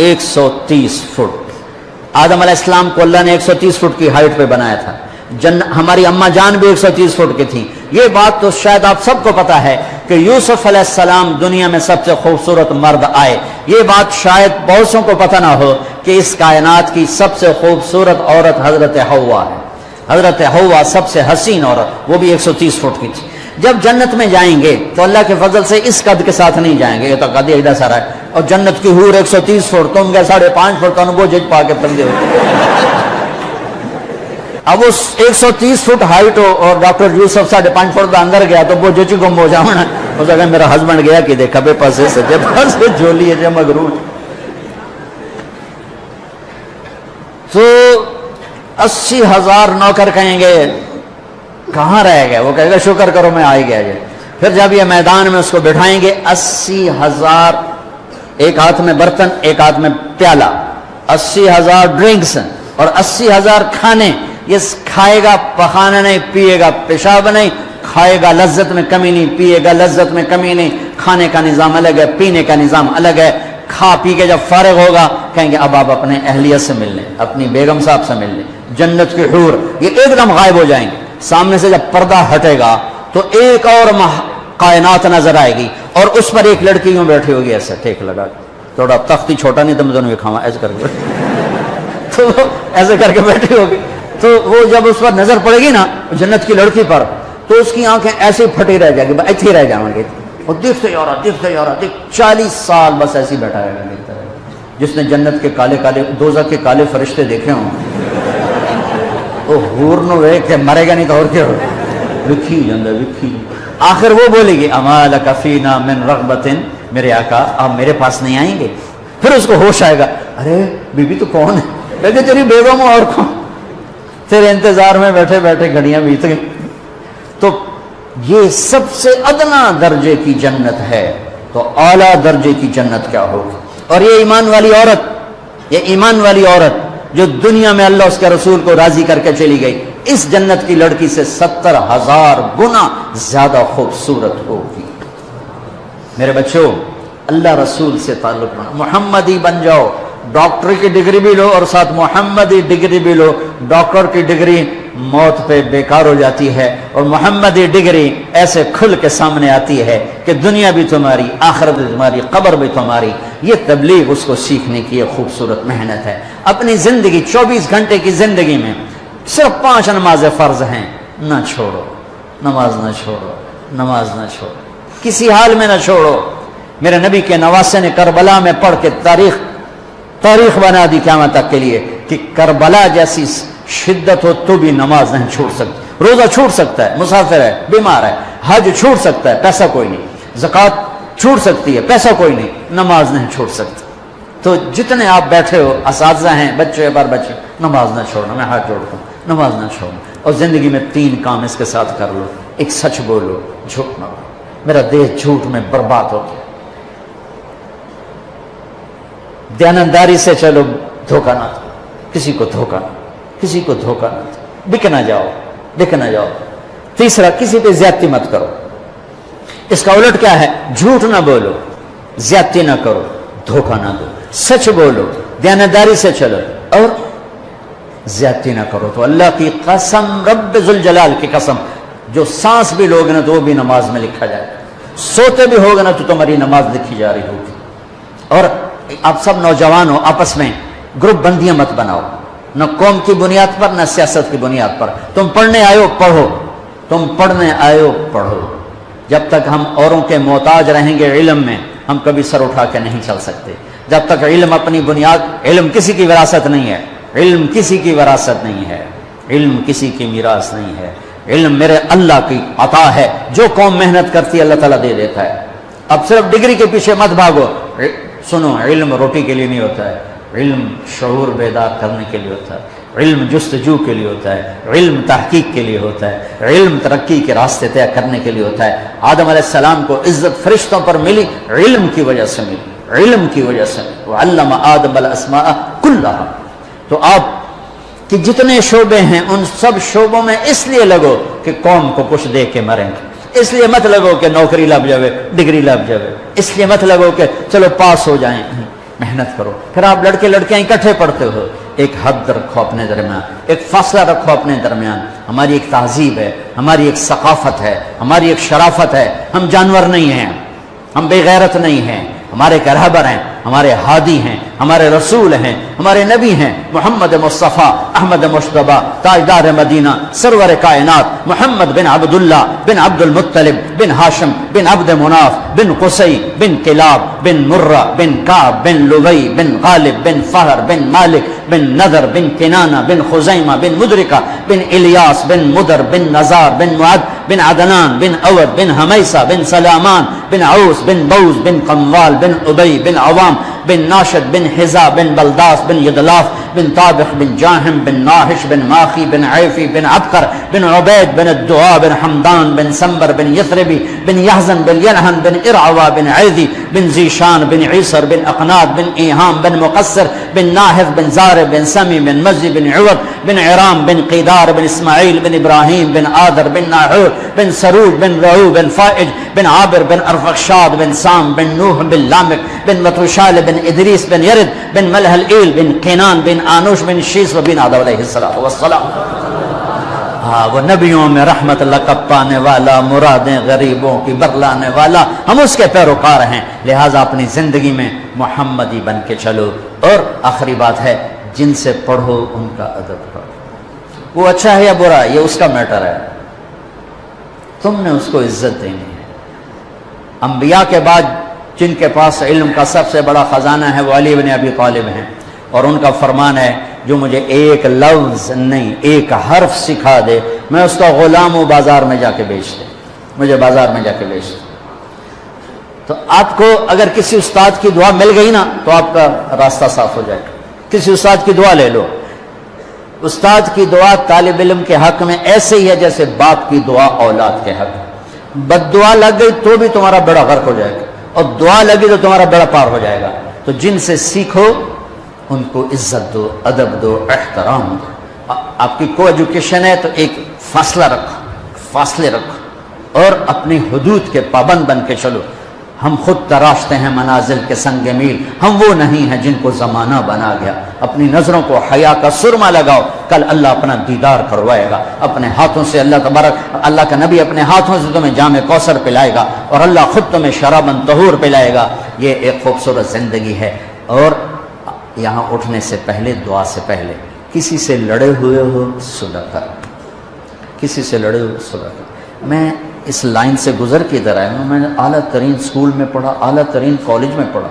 130 فٹ. آدم علیہ السلام کو اللہ نے 130 فٹ کی ہائٹ پہ بنایا تھا. ہماری اماں جان بھی 130 فٹ کی تھی. یہ بات تو شاید آپ سب کو پتا ہے کہ یوسف علیہ السلام دنیا میں سب سے خوبصورت مرد آئے. یہ بات شاید بہت سو کو پتہ نہ ہو کہ اس کائنات کی سب سے خوبصورت عورت حضرت حوا ہے. حضرت حوا سب سے حسین عورت, وہ بھی 130 فٹ کی تھی. جب جنت میں جائیں گے تو اللہ کے فضل سے اس قد کے ساتھ نہیں جائیں گے, یہ تو قد ایڈا سارا ہے, اور جنت کی حور 130 فٹ, تم گئے 5.5 فٹ, تو وہ جج پا کے پندے ہو. اب اس 130 فٹ ہائٹ ہو اور ڈاکٹر یوسف 5.5 فٹ کا اندر گیا تو وہ جچ گم ہو جاؤں. اس اگر میرا ہسبینڈ گیا کہ دیکھا بے پاسے سجے پاسے جولی ہے مغرور. تو 80,000 نوکر کہیں گے کہاں رہ گئے؟ وہ کہے گا شکر کرو میں آ ہی گیا. پھر جب یہ میدان میں اس کو بٹھائیں گے 80,000, ایک ہاتھ میں برتن ایک ہاتھ میں پیالہ, 80,000 ڈرنکس اور 80,000 کھانے. یہ کھائے گا پخانا نہیں, پیے گا پیشاب نہیں, کھائے گا لذت میں کمی نہیں, پیے گا لذت میں کمی نہیں. کھانے کا نظام الگ ہے, پینے کا نظام الگ ہے. کھا پی کے جب فارغ ہوگا کہیں گے اب آپ اپنے اہلیت سے مل لیں, اپنی بیگم صاحب سے مل لیں. جنت کی حور یہ ایک دم غائب ہو جائیں گے. سامنے سے جب پردہ ہٹے گا تو ایک اور کائنات نظر آئے گی اور اس پر ایک لڑکی یوں بیٹھی ہوگی ایسے ٹیک لگا کے, تھوڑا تختی چھوٹا نہیں تم دونوں کھاوا ایسے کر کے, تو ایسے کر کے بیٹھی ہوگی. تو وہ جب اس پر نظر پڑے گی نا جنت کی لڑکی پر تو اس کی آنکھیں ایسے پھٹی رہ جائیں گی, ایسے ہی رہ جائیں گے. اور دیکھتے یارا دیکھتے یارا دیکھ 40 سال بس ایسے ہی بیٹھا رہے گا دیکھتا رہے گا. جس نے جنت کے کالے کالے دوزخ کے کالے فرشتے دیکھے ہوں وہ حور نو ویکھ کے مرے گا نہیں تو اور کیا ہوگا, وکھی جاندہ وکھی. آخر وہ بولے گی اما لک فینا من رغبت, میرے آقا آپ میرے پاس نہیں آئیں گے؟ پھر اس کو ہوش آئے گا، ارے بی بی تو کون ہے؟ کہتے تیری بیگم اور کون؟ پھر انتظار میں بیٹھے بیٹھے گھڑیاں بیت گئی۔ تو یہ سب سے ادنا درجے کی جنت ہے، تو اعلیٰ درجے کی جنت کیا ہوگی؟ اور یہ ایمان والی عورت، یہ ایمان والی عورت جو دنیا میں اللہ اس کے رسول کو راضی کر کے چلی گئی، اس جنت کی لڑکی سے 70,000 گنا زیادہ خوبصورت ہوگی۔ میرے بچوں، اللہ رسول سے تعلق بنا، محمدی بن جاؤ، ڈاکٹر کی ڈگری بھی لو اور ساتھ محمدی ڈگری بھی لو۔ ڈاکٹر کی ڈگری موت پہ بیکار ہو جاتی ہے، اور محمدی ڈگری ایسے کھل کے سامنے آتی ہے کہ دنیا بھی تمہاری، آخرت بھی تمہاری، قبر بھی تمہاری۔ یہ تبلیغ اس کو سیکھنے کی ایک خوبصورت محنت ہے۔ اپنی زندگی 24 گھنٹے کی زندگی میں صرف 5 نمازیں فرض ہیں، نہ چھوڑو، نماز نہ چھوڑو، نماز نہ چھوڑو، کسی حال میں نہ چھوڑو۔ میرے نبی کے نواسے نے کربلا میں پڑھ کے تاریخ بنا دی قیامت تک کے لیے کہ کربلا جیسی شدت ہو تو بھی نماز نہیں چھوڑ سکتی۔ روزہ چھوٹ سکتا ہے، مسافر ہے، بیمار ہے، حج چھوٹ سکتا ہے، پیسہ کوئی نہیں، زکوٰۃ چھوٹ سکتی ہے، پیسہ کوئی نہیں، نماز نہیں چھوڑ سکتی۔ تو جتنے آپ بیٹھے ہو، اساتذہ ہیں، بچے بار بچے، نماز نہ چھوڑنا، میں ہاتھ جوڑتا ہوں، نماز نہ چھوڑنا۔ اور زندگی میں 3 کام اس کے ساتھ کر لو، ایک سچ بولو، جھوٹ نہ بولو۔ میرا دیش جھوٹ میں برباد ہو گیا۔ دیانتداری سے چلو، دھوکہ نہ دو، کسی کو دھوکہ نہ، کسی کو دھوکہ نہ دو، بک نہ جاؤ، بک نہ جاؤ۔ تیسرا، کسی پہ زیادتی مت کرو۔ اس کا الٹ کیا ہے؟ جھوٹ نہ بولو، زیادتی نہ کرو، دھوکہ نہ دو، سچ بولو، دیانتداری سے چلو اور زیادتی نہ کرو۔ تو اللہ کی قسم، رب ذوالجلال کی قسم، جو سانس بھی لوگے نا تو وہ بھی نماز میں لکھا جائے گا، سوتے بھی ہوگے نا تو تمہاری نماز لکھی جا رہی ہوگی۔ اور آپ سب نوجوان ہو، آپس میں گروپ بندیاں مت بناؤ، نہ قوم کی بنیاد پر، نہ سیاست کی بنیاد پر۔ تم پڑھنے آئے ہو، پڑھو، تم پڑھنے آئے ہو، پڑھو۔ جب تک ہم اوروں کے محتاج رہیں گے علم میں، ہم کبھی سر اٹھا کے نہیں چل سکتے۔ جب تک علم اپنی بنیاد، علم کسی کی وراثت نہیں ہے، علم کسی کی وراثت نہیں ہے، علم کسی کی میراث نہیں ہے، علم میرے اللہ کی عطا ہے۔ جو قوم محنت کرتی ہے اللہ تعالیٰ دے دیتا ہے۔ اب صرف ڈگری کے پیچھے مت بھاگو۔ سنو، علم روٹی کے لیے نہیں ہوتا ہے، علم شعور بیدار کرنے کے لیے ہوتا ہے، علم جستجو کے لیے ہوتا ہے، علم تحقیق کے لیے ہوتا ہے، علم ترقی کے راستے طے کرنے کے لیے ہوتا ہے۔ آدم علیہ السلام کو عزت فرشتوں پر ملی، علم کی وجہ سے ملی، علم کی وجہ سے ملی۔ وعلم آدم الاسماء کلھا۔ تو آپ کہ جتنے شعبے ہیں ان سب شعبوں میں اس لیے لگو کہ قوم کو کچھ دے کے مریں گے۔ اس لیے مت لگو کہ نوکری لگ جاوے، ڈگری لگ جاوے، اس لیے مت لگو کہ چلو پاس ہو جائیں۔ محنت کرو۔ پھر آپ لڑکے لڑکیاں اکٹھے پڑھتے ہو، ایک حد رکھو اپنے درمیان، ایک فاصلہ رکھو اپنے درمیان۔ ہماری ایک تہذیب ہے، ہماری ایک ثقافت ہے، ہماری ایک شرافت ہے۔ ہم جانور نہیں ہیں، ہم بے غیرت نہیں ہیں، ہمارے ایک رہبر ہیں، ہمارے ہادی ہیں، ہمارے رسول ہیں، ہمارے نبی ہیں، محمد مصطفیٰ احمد مشتبہ تاجدار مدینہ سرور کائنات محمد بن عبداللہ بن عبد المطلب بن ہاشم بن عبد مناف بن قصی بن کلاب بن مرہ بن کعب بن لبی بن غالب بن فہر بن مالک بن نذر بن کنانہ بن خزیمہ بن مدرکہ بن الیاس بن مدر بن نزار بن معد بن عدنان بن اود بن حمیسہ بن سلامان بن عوس بن بوز بن قموال بن ابی بن عوام بن ناشد بن حزا بن بلداس بن یدلاف بن طابخ بن جاہم بن ناحش بن ماخی بن عیفی بن عبقر بن عبید بن الدعاء بن حمدان بن سنبر بن یثربی بن یحزن بن ینہن بن ارعوا بن عیدی بن زیشان بن عیسر بن اقناد بن ایہام بن مقصر بن ناحف بن زارب بن سمی بن مزی بن عوض بن عرام بن قیدار بن اسماعیل بن ابراہیم بن آدر بن ناحور بن سروج بن رعو بن فائج بن عابر بن ارفخشاد بن سام بن نوح بن لامک بن متوشال بن ادریس بن یرد بن ملح الایل بن قینان بن آنوش بن شیس و بن آدم علیہ السلام۔ ہاں، وہ نبیوں میں رحمت لقب پانے والا، مرادیں غریبوں کی برلانے والا، ہم اس کے پیروکار ہیں۔ لہٰذا اپنی زندگی میں محمدی بن کے چلو۔ اور آخری بات ہے، جن سے پڑھو ان کا ادب کرو۔ وہ اچھا ہے یا برا، یہ اس کا میٹر ہے، تم نے اس کو عزت دینی ہے۔ انبیاء کے بعد جن کے پاس علم کا سب سے بڑا خزانہ ہے وہ علی بن ابی طالب ہیں، اور ان کا فرمان ہے جو مجھے ایک لفظ نہیں ایک حرف سکھا دے میں اس کا غلام ہوں، بازار میں جا کے بیچ دے، مجھے بازار میں جا کے بیچ دے۔ تو آپ کو اگر کسی استاد کی دعا مل گئی نا تو آپ کا راستہ صاف ہو جائے گا. کسی استاد کی دعا لے لو. استاد کی دعا طالب علم کے حق میں ایسے ہی ہے جیسے باپ کی دعا اولاد کے حق میں. بد دعا لگ گئی تو بھی تمہارا بیڑا غرق ہو جائے گا، اور دعا لگی تو تمہارا بیڑا پار ہو جائے گا. تو جن سے سیکھو ان کو عزت دو، ادب دو، احترام دو. آپ کی کو ایجوکیشن ہے تو ایک فاصلہ رکھو، فاصلے رکھو اور اپنی حدود کے پابند بن کے چلو. ہم خود تراشتے ہیں منازل کے سنگ میل، ہم وہ نہیں ہیں جن کو زمانہ بنا گیا. اپنی نظروں کو حیا کا سرما لگاؤ، کل اللہ اپنا دیدار کروائے گا. اپنے ہاتھوں سے اللہ تبارک، اللہ کا نبی اپنے ہاتھوں سے تمہیں جام کوثر پلائے گا، اور اللہ خود تمہیں شرابن طہور پلائے گا. یہ ایک خوبصورت زندگی ہے. اور یہاں اٹھنے سے پہلے، دعا سے پہلے کسی سے لڑے ہوئے ہو صلح کرو، کسی سے لڑے ہوئے صلح کرو. میں اس لائن سے گزر کے ادھر آیا ہوں. میں نے اعلیٰ ترین اسکول میں پڑھا، اعلیٰ ترین کالج میں پڑھا.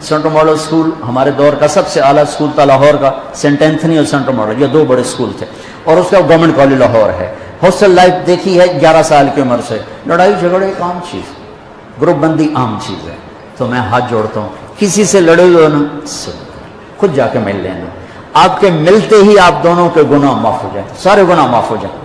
سینٹر ماڈل اسکول ہمارے دور کا سب سے اعلیٰ اسکول تھا لاہور کا، سینٹ اینتھنی اور سینٹر ماڈل، یہ دو بڑے اسکول تھے. اور اس کا گورنمنٹ کالج لاہور ہے. ہاسٹل لائف دیکھی ہے 11 سال کی عمر سے. لڑائی جھگڑے ایک عام چیز، گروپ بندی عام چیز ہے. تو میں ہاتھ جوڑتا ہوں، کسی سے لڑے ہوئے نا خود جا کے مل لینا. آپ کے ملتے ہی آپ دونوں کے گناہ معاف ہو جائیں، سارے گناہ معاف ہو جائیں.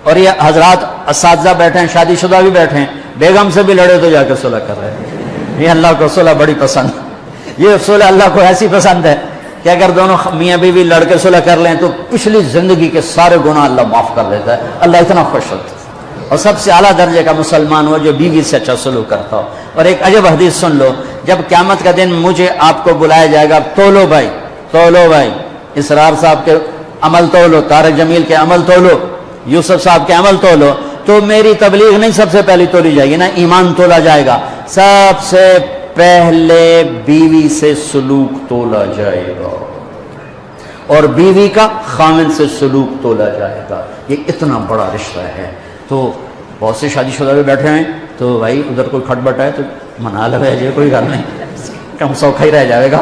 اور یہ حضرات اساتذہ بیٹھے ہیں، شادی شدہ بھی بیٹھے ہیں، بیگم سے بھی لڑے تو جا کے صلح کر رہے ہیں. یہ اللہ کو صلح بڑی پسند، یہ صلح اللہ کو ایسی پسند ہے کہ اگر دونوں میاں بیوی لڑ کے صلح کر لیں تو پچھلی زندگی کے سارے گناہ اللہ معاف کر دیتا ہے. اللہ اتنا خوش ہوتا ہے. اور سب سے اعلیٰ درجے کا مسلمان ہو جو بیوی سے اچھا سلوک کرتا ہو. اور ایک عجب حدیث سن لو، جب قیامت کا دن مجھے آپ کو بلایا جائے گا، تولو بھائی، تولو بھائی، اسرار صاحب کے عمل تولو، طارق جمیل کے عمل تولو، یوسف صاحب کے عمل تولو. تو میری تبلیغ نہیں سب سے پہلی تولی جائے گی نا، ایمان تولا جائے گا. سب سے پہلے بیوی سے سلوک تولا جائے گا، اور بیوی کا خامن سے سلوک تولا جائے گا. یہ اتنا بڑا رشتہ ہے. تو بہت سے شادی شدہ بھی بیٹھے ہیں، تو بھائی ادھر کوئی کھٹبٹ ہے تو منا لو، ہے کوئی گل نہیں، کم سوکھا ہی رہ جائے گا.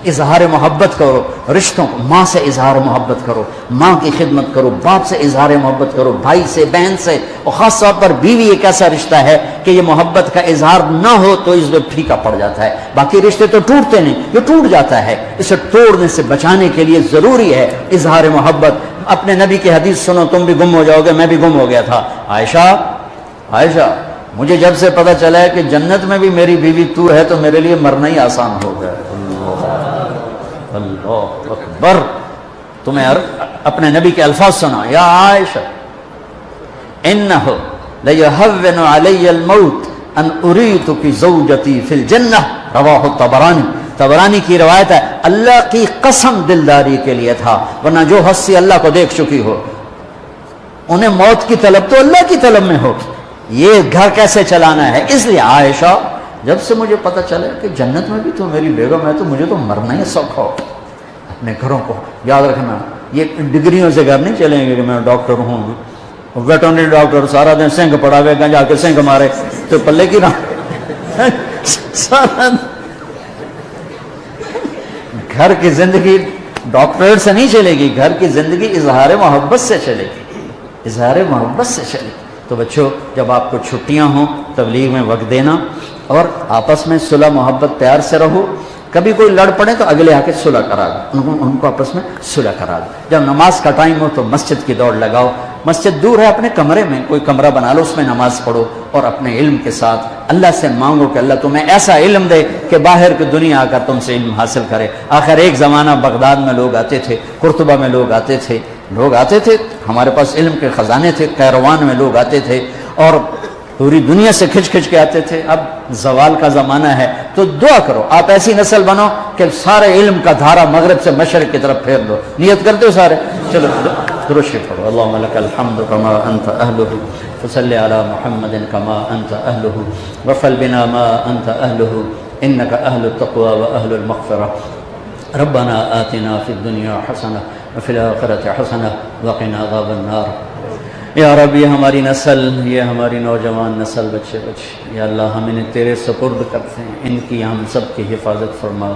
اظہار محبت کرو رشتوں کو، ماں سے اظہار محبت کرو، ماں کی خدمت کرو، باپ سے اظہار محبت کرو، بھائی سے، بہن سے. اور خاص طور پر بیوی ایک ایسا رشتہ ہے کہ یہ محبت کا اظہار نہ ہو تو اس میں پھیکا پڑ جاتا ہے. باقی رشتے تو ٹوٹتے نہیں، یہ ٹوٹ جاتا ہے. اسے توڑنے سے بچانے کے لیے ضروری ہے اظہار محبت. اپنے نبی کی حدیث سنو، تم بھی گم ہو جاؤ گے، میں بھی گم ہو گیا تھا. عائشہ مجھے جب سے پتہ چلا ہے کہ جنت میں بھی میری بیوی تو ہے تو میرے لیے مرنا ہی آسان ہو گیا. اللہ اکبر. تمہیں اپنے نبی کے الفاظ سنا، یا عائشہ انہ لیہون علی الموت ان اریتک زوجتی فی الجنہ، رواہ الطبرانی. طبرانی کی روایت ہے، اللہ کی قسم دلداری کے لیے تھا، ورنہ جو ہستی اللہ کو دیکھ چکی ہو انہیں موت کی طلب تو اللہ کی طلب میں ہو. یہ گھر کیسے چلانا ہے. اس لیے عائشہ جب سے مجھے پتہ چلا کہ جنت میں بھی تو میری بیگم ہے تو مجھے تو مرنا ہی سوکھا ہو. اپنے گھروں کو یاد رکھنا، یہ ڈگریوں سے گھر نہیں چلیں گے کہ میں ڈاکٹر ہوں، ویٹرنری ڈاکٹر سارا دن سنگ پڑا ہوئے گا، جا کے سنگ مارے تو پلے کی نہ. گھر کی زندگی ڈاکٹریٹ سے نہیں چلے گی، گھر کی زندگی اظہار محبت سے چلے گی، اظہار محبت سے چلے گی. تو بچوں جب آپ کو چھٹیاں ہوں تبلیغ میں وقت دینا، اور آپس میں صلح محبت پیار سے رہو. کبھی کوئی لڑ پڑے تو اگلے آ کے صلح کرا دو، ان کو آپس میں صلح کرا دو. جب نماز کا ٹائم ہو تو مسجد کی دوڑ لگاؤ. مسجد دور ہے، اپنے کمرے میں کوئی کمرہ بنا لو، اس میں نماز پڑھو، اور اپنے علم کے ساتھ اللہ سے مانگو کہ اللہ تمہیں ایسا علم دے کہ باہر کی دنیا آ کر تم سے علم حاصل کرے. آخر ایک زمانہ بغداد میں لوگ آتے تھے، قرطبہ میں لوگ آتے تھے، ہمارے پاس علم کے خزانے تھے. قیروان میں لوگ آتے تھے اور پوری دنیا سے کھچ کھچ کے آتے تھے. اب زوال کا زمانہ ہے تو دعا کرو آپ ایسی نسل بنو کہ سارے علم کا دھارا مغرب سے مشرق کی طرف پھیر دو. نیت کرتے ہو سارے؟ چلو درود شریف پڑھو. اللہم لک الحمد کما انت اہلہ فصلی علی محمد کما انت اہلہ وفعل بنا ما انت اہلہ انک اہل التقوی و اہل المغفرہ. ربنا آتنا فی الدنیا حسنہ وفی الآخرۃ حسنہ وقنا عذاب النار. یا رب یہ ہماری نسل، یہ ہماری نوجوان نسل، بچے یا اللہ ہم انہیں تیرے سپرد کرتے ہیں، ان کی ہم سب کی حفاظت فرما،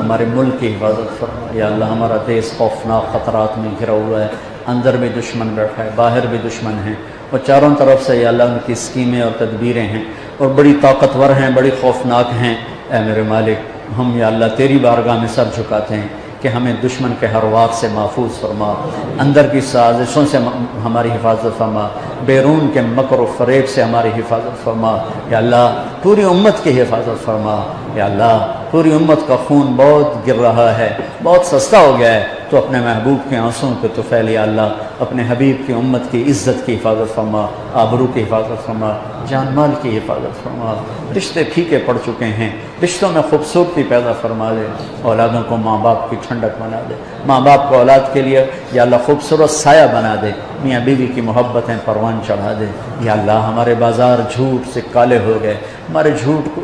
ہمارے ملک کی حفاظت فرما. یا اللہ ہمارا دیش خوفناک خطرات میں گھرا ہوا ہے، اندر بھی دشمن بیٹھا ہے، باہر بھی دشمن ہیں، اور چاروں طرف سے یا اللہ ان کی اسکیمیں اور تدبیریں ہیں. اور بڑی طاقتور ہیں، بڑی خوفناک ہیں۔ اے میرے مالک، ہم یا اللہ تیری بارگاہ میں سر جھکاتے ہیں کہ ہمیں دشمن کے ہر وار سے محفوظ فرما، اندر کی سازشوں سے ہماری حفاظت فرما، بیرون کے مکر و فریب سے ہماری حفاظت فرما۔ یا اللہ پوری امت کی حفاظت فرما۔ یا اللہ پوری امت کا خون بہت گر رہا ہے، بہت سستا ہو گیا ہے، تو اپنے محبوب کے آنسوں کے طفیل یا اللہ اپنے حبیب کی امت کی عزت کی حفاظت فرما، آبرو کی حفاظت فرما، جان مال کی حفاظت فرما۔ رشتے پھیکے پڑ چکے ہیں، رشتوں میں خوبصورتی پیدا فرما دے، اولادوں کو ماں باپ کی ٹھنڈک بنا دے، ماں باپ کو اولاد کے لیے یا اللہ خوبصورت سایہ بنا دے، میاں بیوی کی محبتیں پروان چڑھا دے۔ یا اللہ ہمارے بازار جھوٹ سے کالے ہو گئے،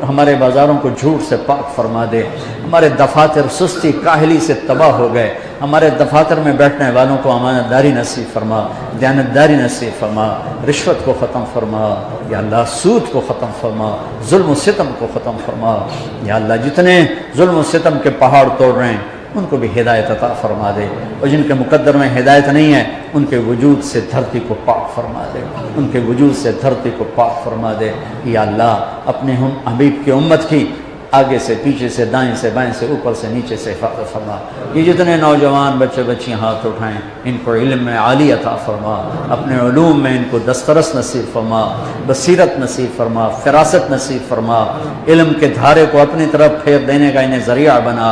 ہمارے بازاروں کو جھوٹ سے پاک فرما دے، ہمارے دفاتر سستی کاہلی سے تباہ ہو گئے، ہمارے دفاتر میں بیٹھنے والوں کو امانت داری نصیب فرما، دیانت داری نصیب فرما، رشوت کو ختم فرما، یا اللہ سود کو ختم فرما، ظلم و ستم کو ختم فرما۔ یا اللہ جتنے ظلم و ستم کے پہاڑ توڑ رہے ہیں ان کو بھی ہدایت عطا فرما دے، اور جن کے مقدر میں ہدایت نہیں ہے ان کے وجود سے دھرتی کو پاک فرما دے، ان کے وجود سے دھرتی کو پاک فرما دے۔ یا اللہ اپنے حبیب کی امت کی آگے سے پیچھے سے دائیں سے بائیں سے اوپر سے نیچے سے حفاظت فرما۔ یہ جتنے نوجوان بچے بچیاں ہاتھ اٹھائیں ان کو علم میں عالی عطا فرما، اپنے علوم میں ان کو دسترس نصیب فرما، بصیرت نصیب فرما، فراست نصیب فرما، علم کے دھارے کو اپنی طرف پھیر دینے کا انہیں ذریعہ بنا،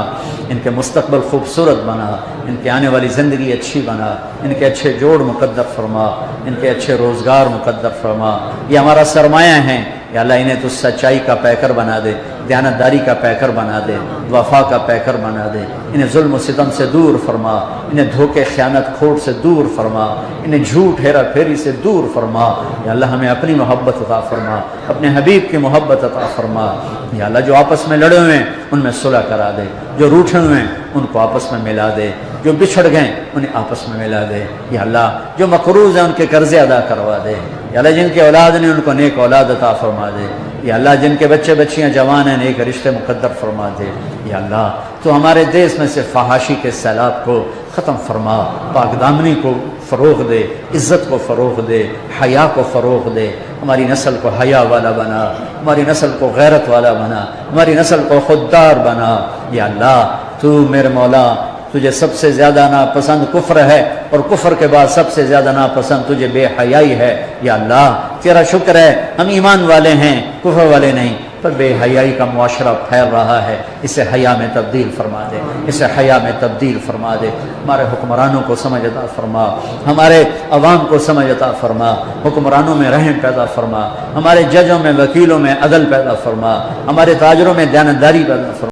ان کے مستقبل خوبصورت بنا، ان کی آنے والی زندگی اچھی بنا، ان کے اچھے جوڑ مقدر فرما، ان کے اچھے روزگار مقدر فرما۔ یہ ہمارا سرمایہ ہیں، یا اللہ انہیں تو سچائی کا پیکر بنا دے، دیانتداری کا پیکر بنا دے، وفا کا پیکر بنا دے، انہیں ظلم و ستم سے دور فرما، انہیں دھوکے خیانت کھوٹ سے دور فرما، انہیں جھوٹ ہیرا پھیری سے دور فرما۔ یا اللہ ہمیں اپنی محبت عطا فرما، اپنے حبیب کی محبت عطا فرما۔ یا اللہ جو آپس میں لڑے ہوئے ہیں ان میں صلح کرا دے، جو روٹھے ہوئے ہیں ان کو آپس میں ملا دے، جو بچھڑ گئے انہیں آپس میں ملا دے۔ یا اللہ جو مقروض ہیں ان کے قرضے ادا کروا دے۔ یا اللہ جن کے اولاد نے ان کو نیک اولاد عطا فرما دے۔ یا اللہ جن کے بچے بچیاں جوان ہیں نیک رشتے مقدر فرما دے۔ یا اللہ تو ہمارے دیس میں سے فحاشی کے سیلاب کو ختم فرما، پاک دامنی کو فروغ دے، عزت کو فروغ دے، حیا کو فروغ دے، ہماری نسل کو حیا والا بنا، ہماری نسل کو غیرت والا بنا، ہماری نسل کو خوددار بنا۔ یا اللہ تو میرے مولا تجھے سب سے زیادہ ناپسند کفر ہے، اور کفر کے بعد سب سے زیادہ ناپسند تجھے بے حیائی ہے۔ یا اللہ تیرا شکر ہے ہم ایمان والے ہیں کفر والے نہیں، پر بے حیائی کا معاشرہ پھیل رہا ہے، اسے حیا میں تبدیل فرما دے، اسے حیا میں تبدیل فرما دے۔ ہمارے حکمرانوں کو سمجھ عطا فرما، ہمارے عوام کو سمجھ عطا فرما، حکمرانوں میں رحم پیدا فرما، ہمارے ججوں میں وکیلوں میں عدل پیدا فرما، ہمارے تاجروں میں دیانتداری پیدا فرما۔